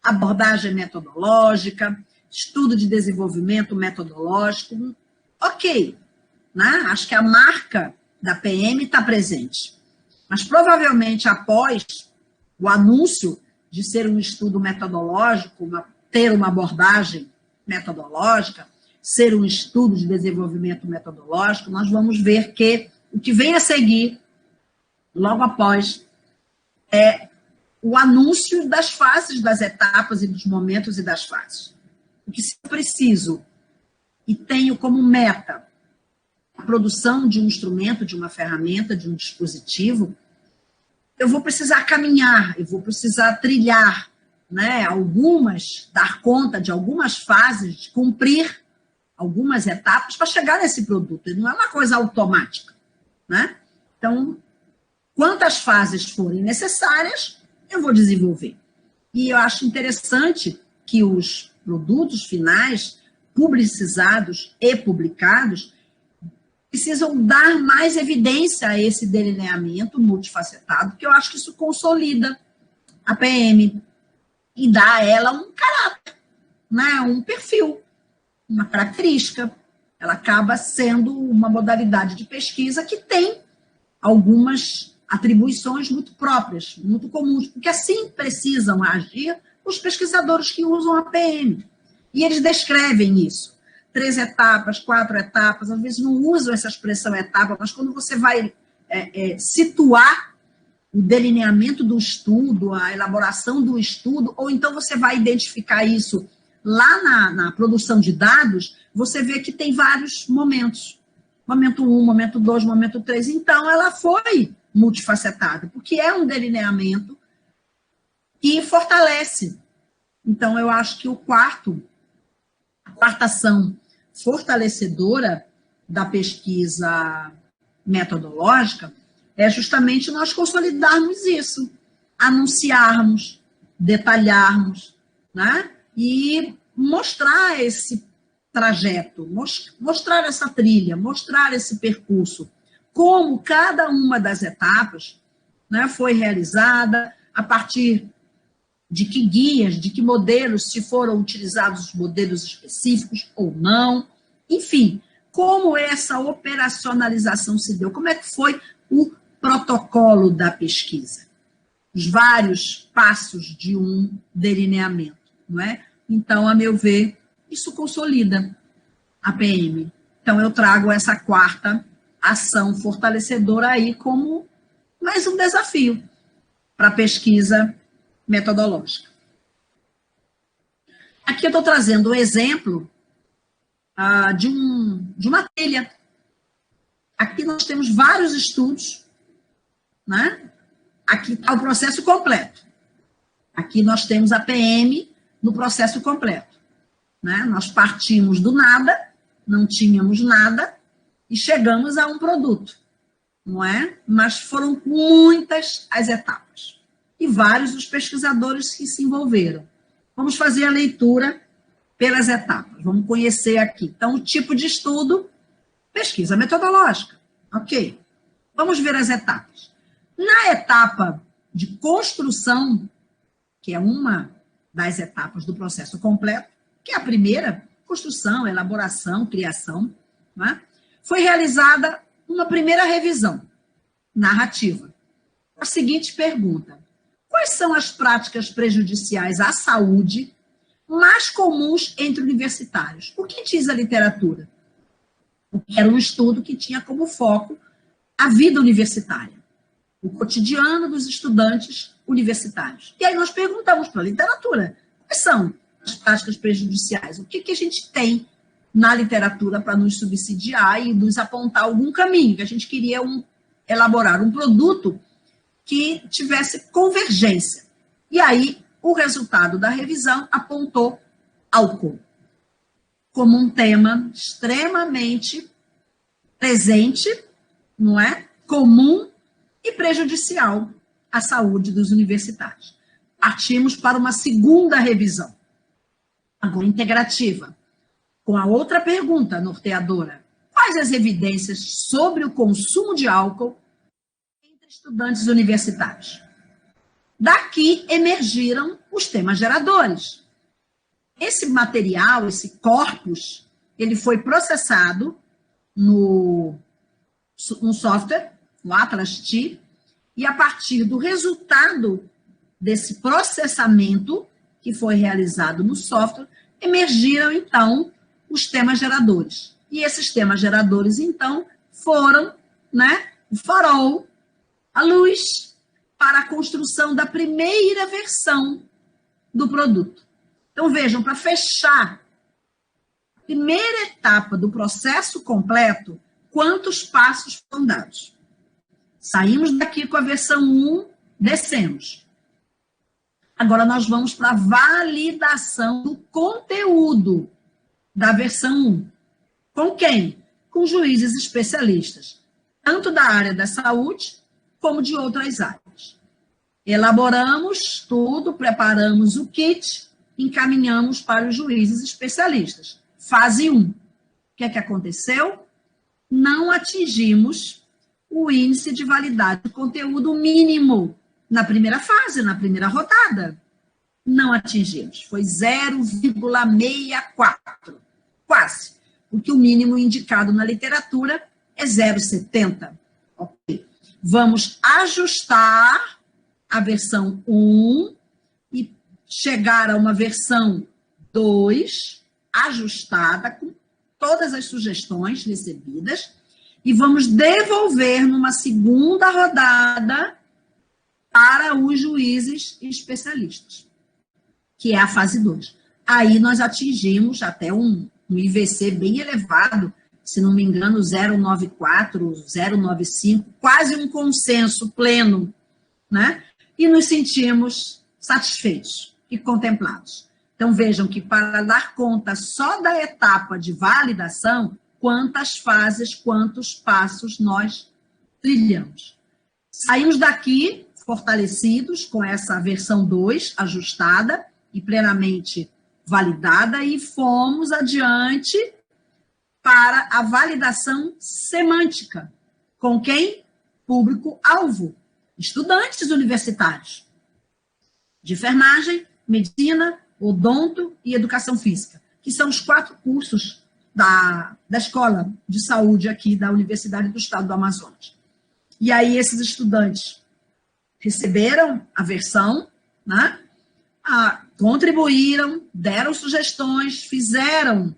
abordagem metodológica, estudo de desenvolvimento metodológico. Ok, né? Acho que a marca da PM está presente. Mas provavelmente após o anúncio de ser um estudo metodológico, ter uma abordagem metodológica, ser um estudo de desenvolvimento metodológico, nós vamos ver que o que vem a seguir, logo após, é o anúncio das fases, das etapas e dos momentos e das fases. O que se preciso e tenho como meta a produção de um instrumento, de uma ferramenta, de um dispositivo, eu vou precisar caminhar, eu vou precisar trilhar, né, dar conta de algumas fases, de cumprir algumas etapas para chegar nesse produto. E não é uma coisa automática, né? Então, quantas fases forem necessárias, eu vou desenvolver. E eu acho interessante que os produtos finais, publicizados e publicados, precisam dar mais evidência a esse delineamento multifacetado, porque eu acho que isso consolida a PM e dá a ela um caráter, né, um perfil, uma característica. Ela acaba sendo uma modalidade de pesquisa que tem algumas atribuições muito próprias, muito comuns, porque assim precisam agir os pesquisadores que usam a PM. E eles descrevem isso. 3 etapas, 4 etapas, às vezes não usam essa expressão etapa, mas quando você vai situar o delineamento do estudo, a elaboração do estudo, ou então você vai identificar isso lá na produção de dados, você vê que tem vários momentos. Momento 1, momento 2, momento 3. Então, ela foi multifacetada, porque é um delineamento que fortalece. Então, eu acho que a quarta ação fortalecedora da pesquisa metodológica é justamente nós consolidarmos isso, anunciarmos, detalharmos, né? E mostrar esse trajeto, mostrar essa trilha, mostrar esse percurso, como cada uma das etapas, né, foi realizada, a partir de que guias, de que modelos, se foram utilizados os modelos específicos ou não, enfim, como essa operacionalização se deu, como é que foi o protocolo da pesquisa, os vários passos de um delineamento, não é? Então, a meu ver, isso consolida a PM. Então, eu trago essa quarta ação fortalecedora aí como mais um desafio para a pesquisa metodológica. Aqui eu estou trazendo um exemplo de uma trilha. Aqui nós temos vários estudos, né? Aqui está o processo completo. Aqui nós temos a PM no processo completo, né? Nós partimos do nada, não tínhamos nada, e chegamos a um produto, não é? Mas foram muitas as etapas, e vários os pesquisadores que se envolveram. Vamos fazer a leitura pelas etapas. Vamos conhecer aqui. Então, o tipo de estudo, pesquisa metodológica. Ok. Vamos ver as etapas. Na etapa de construção, que é uma das etapas do processo completo, que é a primeira, construção, elaboração, criação, né? Foi realizada uma primeira revisão narrativa. A seguinte pergunta: quais são as práticas prejudiciais à saúde mais comuns entre universitários? O que diz a literatura? Era um estudo que tinha como foco a vida universitária, o cotidiano dos estudantes universitários. E aí nós perguntamos para a literatura, quais são as práticas prejudiciais? O que a gente tem na literatura para nos subsidiar e nos apontar algum caminho? Que a gente queria elaborar um produto que tivesse convergência. E aí, o resultado da revisão apontou álcool como um tema extremamente presente, não é? Comum e prejudicial à saúde dos universitários. Partimos para uma segunda revisão, agora integrativa, com a outra pergunta norteadora: quais as evidências sobre o consumo de álcool entre estudantes universitários? Daqui emergiram os temas geradores. Esse material, esse corpus, ele foi processado no software, no Atlas T, e a partir do resultado desse processamento que foi realizado no software, emergiram, então, os temas geradores. E esses temas geradores, então, foram, né, o farol, a luz, para a construção da primeira versão do produto. Então, vejam, para fechar a primeira etapa do processo completo, quantos passos foram dados? Saímos daqui com a versão 1, descemos. Agora nós vamos para a validação do conteúdo da versão 1. Com quem? Com juízes especialistas, tanto da área da saúde como de outras áreas. Elaboramos tudo, preparamos o kit, encaminhamos para os juízes especialistas. Fase 1. O que é que aconteceu? Não atingimos o índice de validade do conteúdo mínimo na primeira fase, na primeira rodada. Não atingimos. Foi 0,64. Quase. Porque o mínimo indicado na literatura é 0,70. Ok. Vamos ajustar a versão 1 e chegar a uma versão 2 ajustada com todas as sugestões recebidas e vamos devolver numa segunda rodada para os juízes especialistas, que é a fase 2. Aí nós atingimos até um IVC bem elevado, se não me engano, 0,94, 0,95, quase um consenso pleno, né? E nos sentimos satisfeitos e contemplados. Então, vejam que para dar conta só da etapa de validação, quantas fases, quantos passos nós trilhamos. Saímos daqui fortalecidos com essa versão 2 ajustada e plenamente validada e fomos adiante para a validação semântica. Com quem? Público-alvo. Estudantes universitários de enfermagem, medicina, odonto e educação física, que são os 4 cursos da Escola de Saúde aqui da Universidade do Estado do Amazonas. E aí esses estudantes receberam a versão, né? Contribuíram, deram sugestões, fizeram,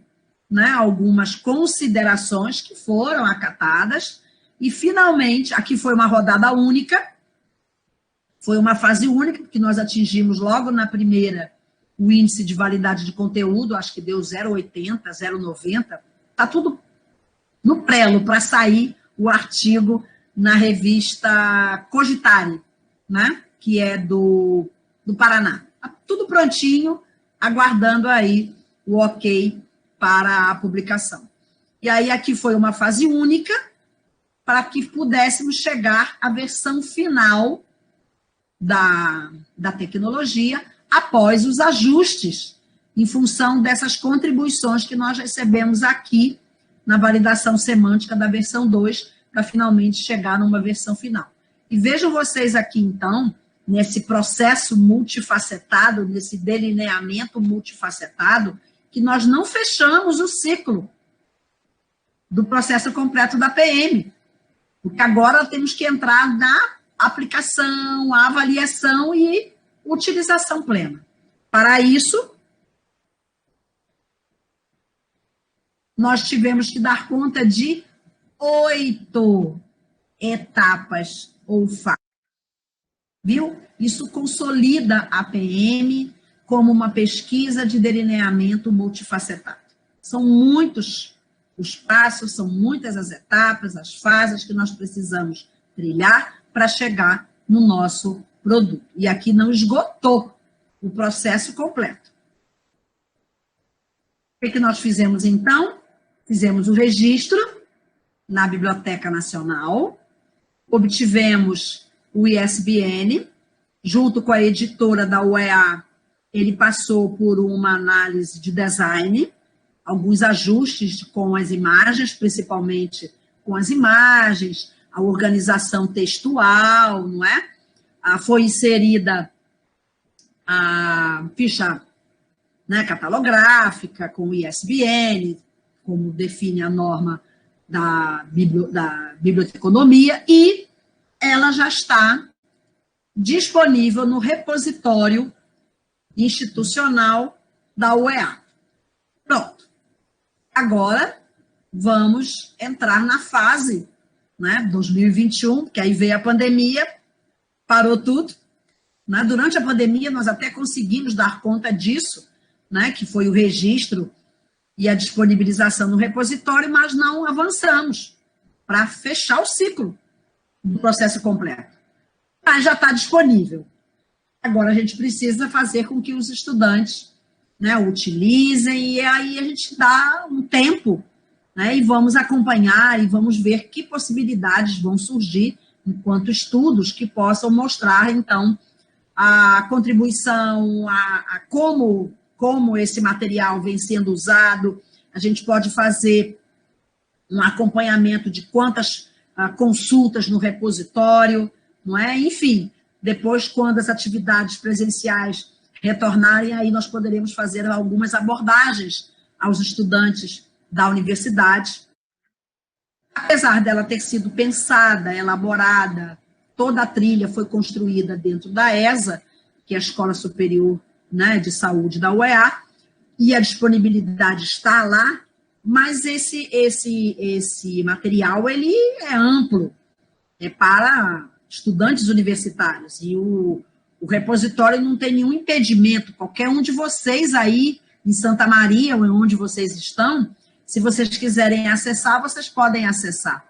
né, algumas considerações que foram acatadas e, finalmente, aqui foi uma rodada única, foi uma fase única, porque nós atingimos logo na primeira o índice de validade de conteúdo, acho que deu 0,80, 0,90, está tudo no prelo para sair o artigo na revista Cogitare, né, que é do Paraná. Está tudo prontinho, aguardando aí o ok para a publicação. E aí aqui foi uma fase única para que pudéssemos chegar à versão final da tecnologia após os ajustes em função dessas contribuições que nós recebemos aqui na validação semântica da versão 2, para finalmente chegar numa versão final. E vejam vocês aqui, então, nesse processo multifacetado, nesse delineamento multifacetado, que nós não fechamos o ciclo do processo completo da PM, porque agora temos que entrar na aplicação, avaliação e utilização plena. Para isso, nós tivemos que dar conta de 8 etapas ou fases. Viu? Isso consolida a PM como uma pesquisa de delineamento multifacetado. São muitos os passos, são muitas as etapas, as fases que nós precisamos trilhar para chegar no nosso produto. E aqui não esgotou o processo completo. O que nós fizemos, então? Fizemos o registro na Biblioteca Nacional, obtivemos o ISBN, junto com a editora da UEA, ele passou por uma análise de design, alguns ajustes com as imagens, principalmente com as imagens, a organização textual, não é? Foi inserida a ficha, né, catalográfica com o ISBN, como define a norma da biblioteconomia, e ela já está disponível no repositório institucional da UEA. Pronto. Agora, vamos entrar na fase, né, 2021, porque aí veio a pandemia, parou tudo. Né? Durante a pandemia, nós até conseguimos dar conta disso, né, que foi o registro e a disponibilização no repositório, mas não avançamos para fechar o ciclo do processo completo. Mas já está disponível. Agora a gente precisa fazer com que os estudantes, né, utilizem, e aí a gente dá um tempo, né, e vamos acompanhar e vamos ver que possibilidades vão surgir enquanto estudos que possam mostrar, então, a contribuição, a como esse material vem sendo usado. A gente pode fazer um acompanhamento de quantas consultas no repositório, não é? Enfim, depois, quando as atividades presenciais retornarem, aí nós poderemos fazer algumas abordagens aos estudantes da universidade. Apesar dela ter sido pensada, elaborada, toda a trilha foi construída dentro da ESA, que é a Escola Superior, né, de Saúde da UEA, e a disponibilidade está lá, mas esse material ele é amplo, é para estudantes universitários, e o repositório não tem nenhum impedimento. Qualquer um de vocês aí em Santa Maria, ou onde vocês estão, se vocês quiserem acessar, vocês podem acessar.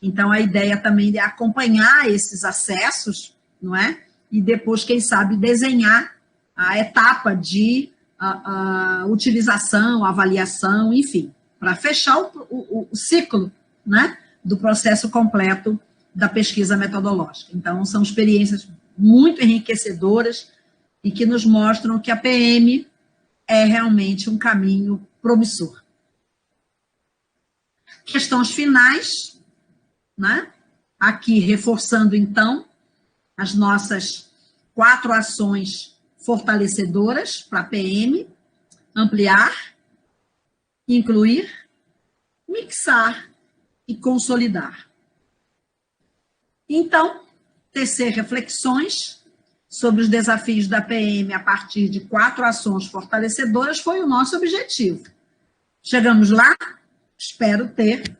Então, a ideia também é acompanhar esses acessos, não é? E depois, quem sabe, desenhar a etapa de utilização, avaliação, enfim, para fechar o ciclo, né, do processo completo da pesquisa metodológica. Então, são experiências muito enriquecedoras e que nos mostram que a PM é realmente um caminho promissor. Questões finais, né? Aqui reforçando, então, as nossas 4 ações fortalecedoras para a PM: ampliar, incluir, mixar e consolidar. Então, tecer reflexões sobre os desafios da PM a partir de 4 ações fortalecedoras foi o nosso objetivo. Chegamos lá? Espero ter,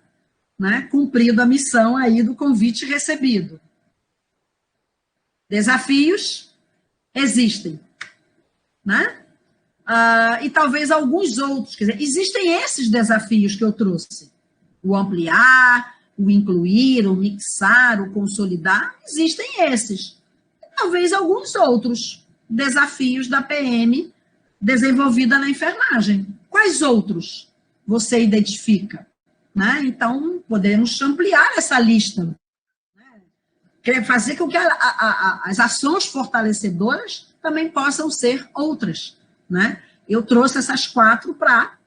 né, cumprido a missão aí do convite recebido. Desafios existem, né? E talvez alguns outros. Quer dizer, existem esses desafios que eu trouxe: o ampliar, o incluir, o mixar, o consolidar, existem esses. Talvez alguns outros desafios da PM desenvolvida na enfermagem. Quais outros você identifica? Né? Então, podemos ampliar essa lista. Né? Fazer com que as ações fortalecedoras também possam ser outras. Né? eu trouxe essas 4 para,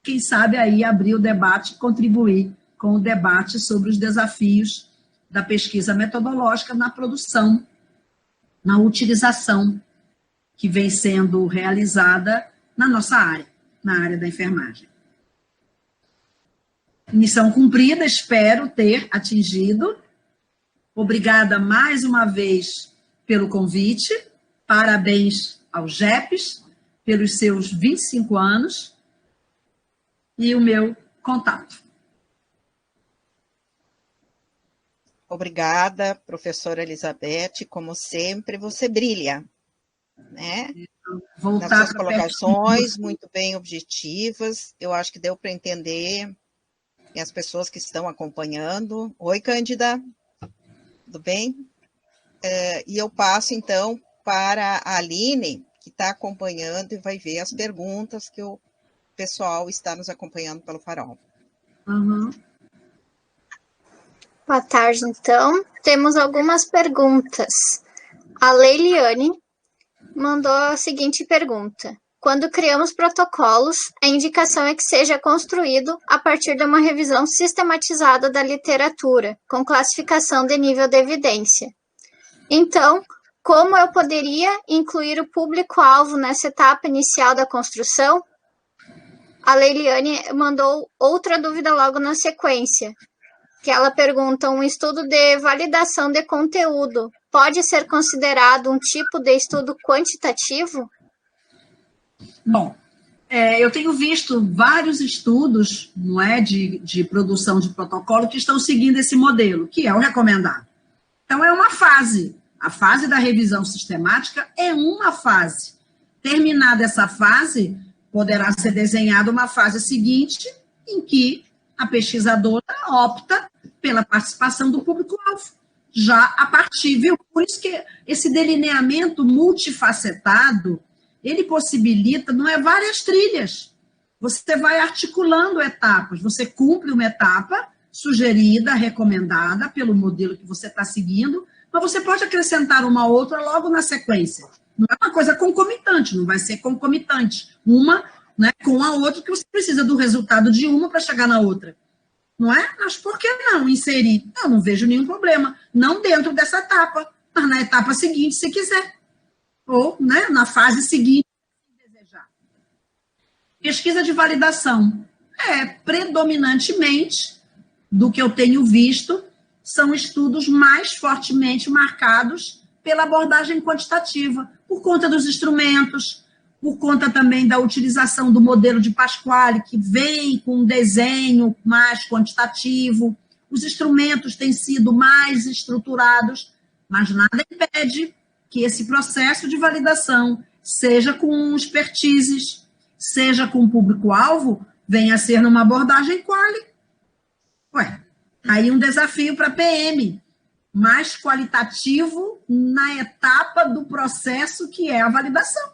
quem sabe, aí abrir o debate, contribuir com o debate sobre os desafios da pesquisa metodológica na produção, na utilização que vem sendo realizada na nossa área, na área da enfermagem. Missão cumprida, espero ter atingido. Obrigada mais uma vez pelo convite, parabéns ao GEPES pelos seus 25 anos e o meu contato. Obrigada, professora Elizabeth, como sempre, você brilha, né? Nas suas colocações, muito bem objetivas, eu acho que deu para entender, e as pessoas que estão acompanhando. Oi, Cândida, tudo bem? E eu passo, então, para a Aline, que está acompanhando e vai ver as perguntas que o pessoal está nos acompanhando pelo Farol. Uhum. Boa tarde, então. Temos algumas perguntas. A Leiliane mandou a seguinte pergunta. Quando criamos protocolos, a indicação é que seja construído a partir de uma revisão sistematizada da literatura, com classificação de nível de evidência. Então, como eu poderia incluir o público-alvo nessa etapa inicial da construção? A Leiliane mandou outra dúvida logo na sequência, que ela pergunta, um estudo de validação de conteúdo pode ser considerado um tipo de estudo quantitativo? Bom, eu tenho visto vários estudos, não é, de produção de protocolo que estão seguindo esse modelo, que é o recomendado. Então, é uma fase. A fase da revisão sistemática é uma fase. Terminada essa fase, poderá ser desenhada uma fase seguinte, em que a pesquisadora opta pela participação do público-alvo, já a partir, viu? Por isso que esse delineamento multifacetado, ele possibilita, não é várias trilhas, você vai articulando etapas, você cumpre uma etapa sugerida, recomendada pelo modelo que você está seguindo, mas você pode acrescentar uma outra logo na sequência. Não é uma coisa concomitante, não vai ser concomitante. Uma, né, com a outra, que você precisa do resultado de uma para chegar na outra. Não é? Mas por que não inserir? Eu não vejo nenhum problema. Não dentro dessa etapa, mas na etapa seguinte, se quiser. Ou, né, na fase seguinte, se desejar. Pesquisa de validação. Predominantemente, do que eu tenho visto, são estudos mais fortemente marcados pela abordagem quantitativa, por conta dos instrumentos, por conta também da utilização do modelo de Pasquale, que vem com um desenho mais quantitativo, os instrumentos têm sido mais estruturados, mas nada impede que esse processo de validação, seja com expertises, seja com público-alvo, venha a ser numa abordagem quali. Aí um desafio para a PM, mais qualitativo na etapa do processo que é a validação.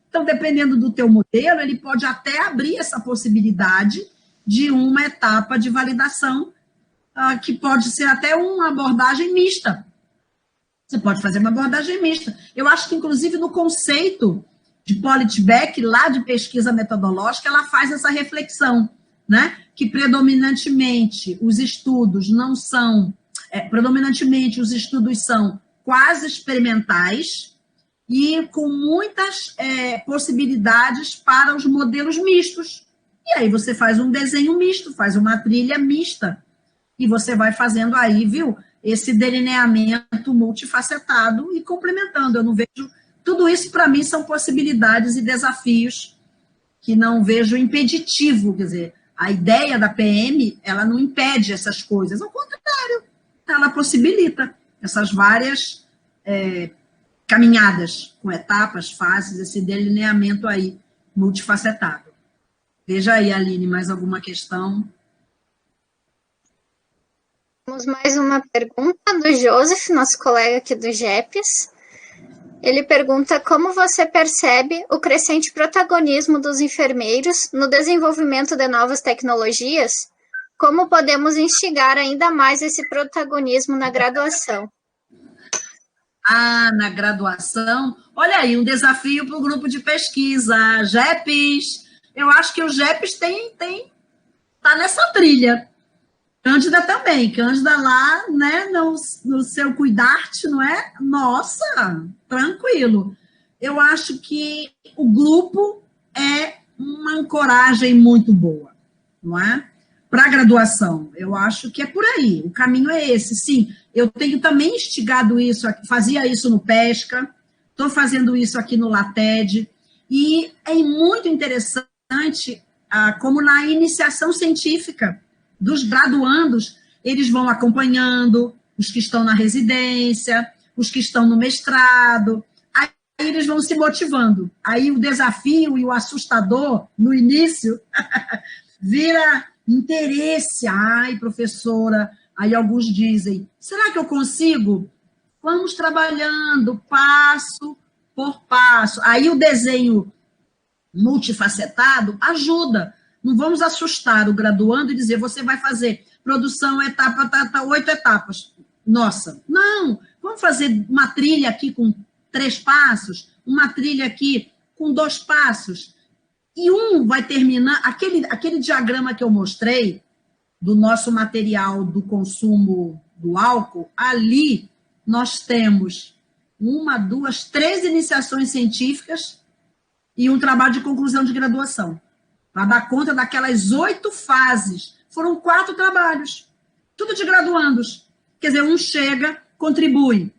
Então, dependendo do teu modelo, ele pode até abrir essa possibilidade de uma etapa de validação, que pode ser até uma abordagem mista. Você pode fazer uma abordagem mista. Eu acho que, inclusive, no conceito de Politbeck, lá de pesquisa metodológica, ela faz essa reflexão, né? Que predominantemente os estudos não são, predominantemente os estudos são quase experimentais e com muitas possibilidades para os modelos mistos. E aí você faz um desenho misto, faz uma trilha mista, e você vai fazendo aí, viu, esse delineamento multifacetado e complementando. Eu não vejo... Tudo isso, para mim, são possibilidades e desafios que não vejo impeditivo, quer dizer, a ideia da PM, ela não impede essas coisas, ao contrário, ela possibilita essas várias caminhadas com etapas, fases, esse delineamento aí multifacetado. Veja aí, Aline, mais alguma questão? Temos mais uma pergunta do Joseph, nosso colega aqui do GEPES. Ele pergunta como você percebe o crescente protagonismo dos enfermeiros no desenvolvimento de novas tecnologias? Como podemos instigar ainda mais esse protagonismo na graduação? Ah, na graduação. Olha aí, um desafio para o grupo de pesquisa. GEPs. Eu acho que o GEPs tá nessa trilha. Cândida também. Cândida lá, né, no seu cuidarte, não é? Nossa, tranquilo. Eu acho que o grupo é uma ancoragem muito boa, não é? Para a graduação, eu acho que é por aí, o caminho é esse. Sim, eu tenho também instigado isso, fazia isso no Pesca, estou fazendo isso aqui no LATED, e é muito interessante como na iniciação científica dos graduandos, eles vão acompanhando os que estão na residência, os que estão no mestrado, aí eles vão se motivando. Aí o desafio e o assustador, no início, vira interesse. Ai, professora, aí alguns dizem, será que eu consigo? Vamos trabalhando passo por passo. Aí o desenho multifacetado ajuda. Não vamos assustar o graduando e dizer, você vai fazer produção, etapa, 8 etapas. Nossa, não, vamos fazer uma trilha aqui com 3 passos, uma trilha aqui com 2 passos, e um vai terminar, aquele diagrama que eu mostrei, do nosso material do consumo do álcool, ali nós temos 1, 2, 3 iniciações científicas e um trabalho de conclusão de graduação, para dar conta daquelas 8 fases. Foram 4 trabalhos, tudo de graduandos. Quer dizer, um chega, contribui,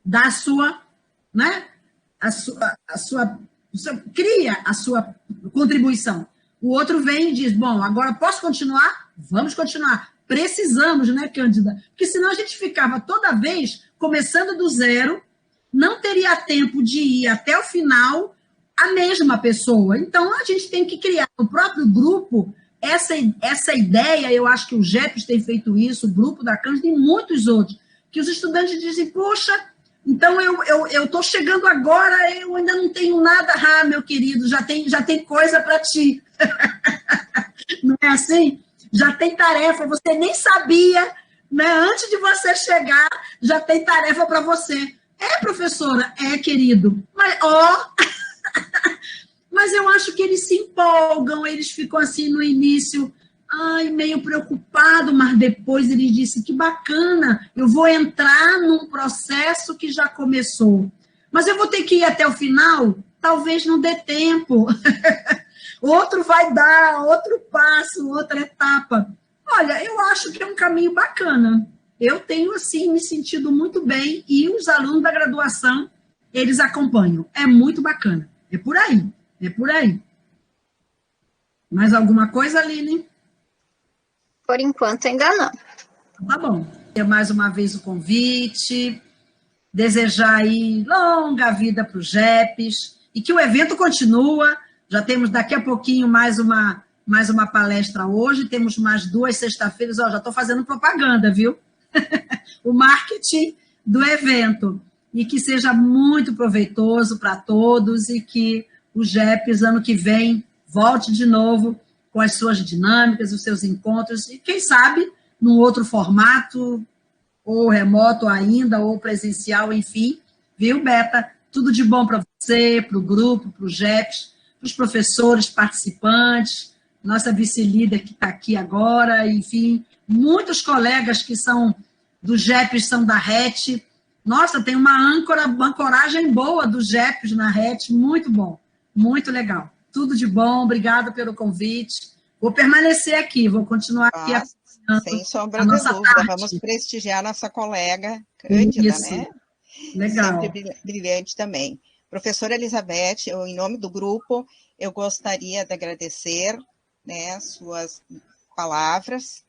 dá a sua, né? Cria a sua contribuição. O outro vem e diz, bom, agora posso continuar? Vamos continuar. Precisamos, né, Cândida? Porque senão a gente ficava toda vez começando do zero, não teria tempo de ir até o final a mesma pessoa. Então, a gente tem que criar no próprio grupo essa ideia. Eu acho que o GEPs tem feito isso, o grupo da Cândida e muitos outros, que os estudantes dizem, poxa, então eu estou chegando agora, eu ainda não tenho nada. Ah, meu querido, já tem coisa para ti. Não é assim? Já tem tarefa, você nem sabia, né? Antes de você chegar, já tem tarefa para você. É, professora? É, querido. Mas eu acho que eles se empolgam, eles ficam assim no início, meio preocupado, mas depois eles dizem que bacana, eu vou entrar num processo que já começou. Mas eu vou ter que ir até o final? Talvez não dê tempo. Outro vai dar, outro passo, outra etapa. Olha, eu acho que é um caminho bacana. Eu tenho, assim, me sentido muito bem e os alunos da graduação, eles acompanham. É muito bacana. É por aí, é por aí. Mais alguma coisa, Aline? Por enquanto, ainda não. Tá bom. Mais uma vez o convite, desejar aí longa vida para os GEPs e que o evento continua. Já temos daqui a pouquinho mais uma palestra hoje, temos mais 2 sexta-feiras, já estou fazendo propaganda, viu? O marketing do evento. E que seja muito proveitoso para todos e que o GEPs, ano que vem, volte de novo com as suas dinâmicas, os seus encontros, e quem sabe, num outro formato, ou remoto ainda, ou presencial, enfim. Viu, Beta? Tudo de bom para você, para o grupo, para os GEPs, para os professores participantes, nossa vice-líder que está aqui agora, enfim, muitos colegas que são do GEPs, são da RET. Nossa, tem uma ancoragem boa dos GEPs na RET, muito bom, muito legal. Tudo de bom, obrigada pelo convite. Vou permanecer aqui, vou continuar aqui. Sem sombra de dúvida, vamos prestigiar nossa colega Cândida, isso, né? Legal. Sempre brilhante também. Professora Elizabeth, em nome do grupo, eu gostaria de agradecer, né, suas palavras,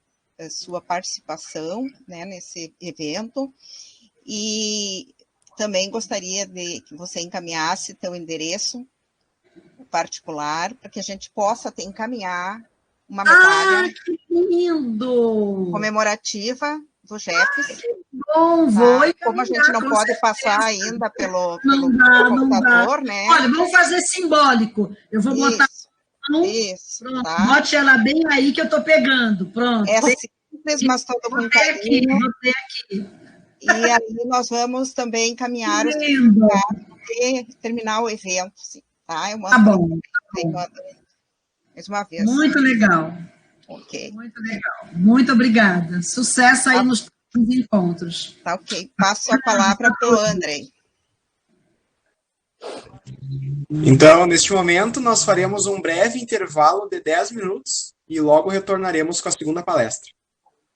sua participação, né, nesse evento, e também gostaria de que você encaminhasse seu endereço particular, para que a gente possa encaminhar uma medalha que lindo! Comemorativa do GEPs. Que bom, vou encaminhar. Como a gente não pode passar ainda pelo computador, né? Olha, vamos fazer simbólico. Eu vou botar isso, pronto, tá? Bote ela bem aí que eu estou pegando. Pronto. É simples, mas todo com carinho. Botei aqui. E aí nós vamos também encaminhar os Lindo. e terminar o evento, sim, tá? Eu mando Tá bom. mais uma vez. Muito legal. Ok. Muito legal. Muito obrigada. Sucesso aí nos próximos encontros. Tá ok. Passo a palavra para o Andrei. Então, neste momento, nós faremos um breve intervalo de 10 minutos e logo retornaremos com a segunda palestra.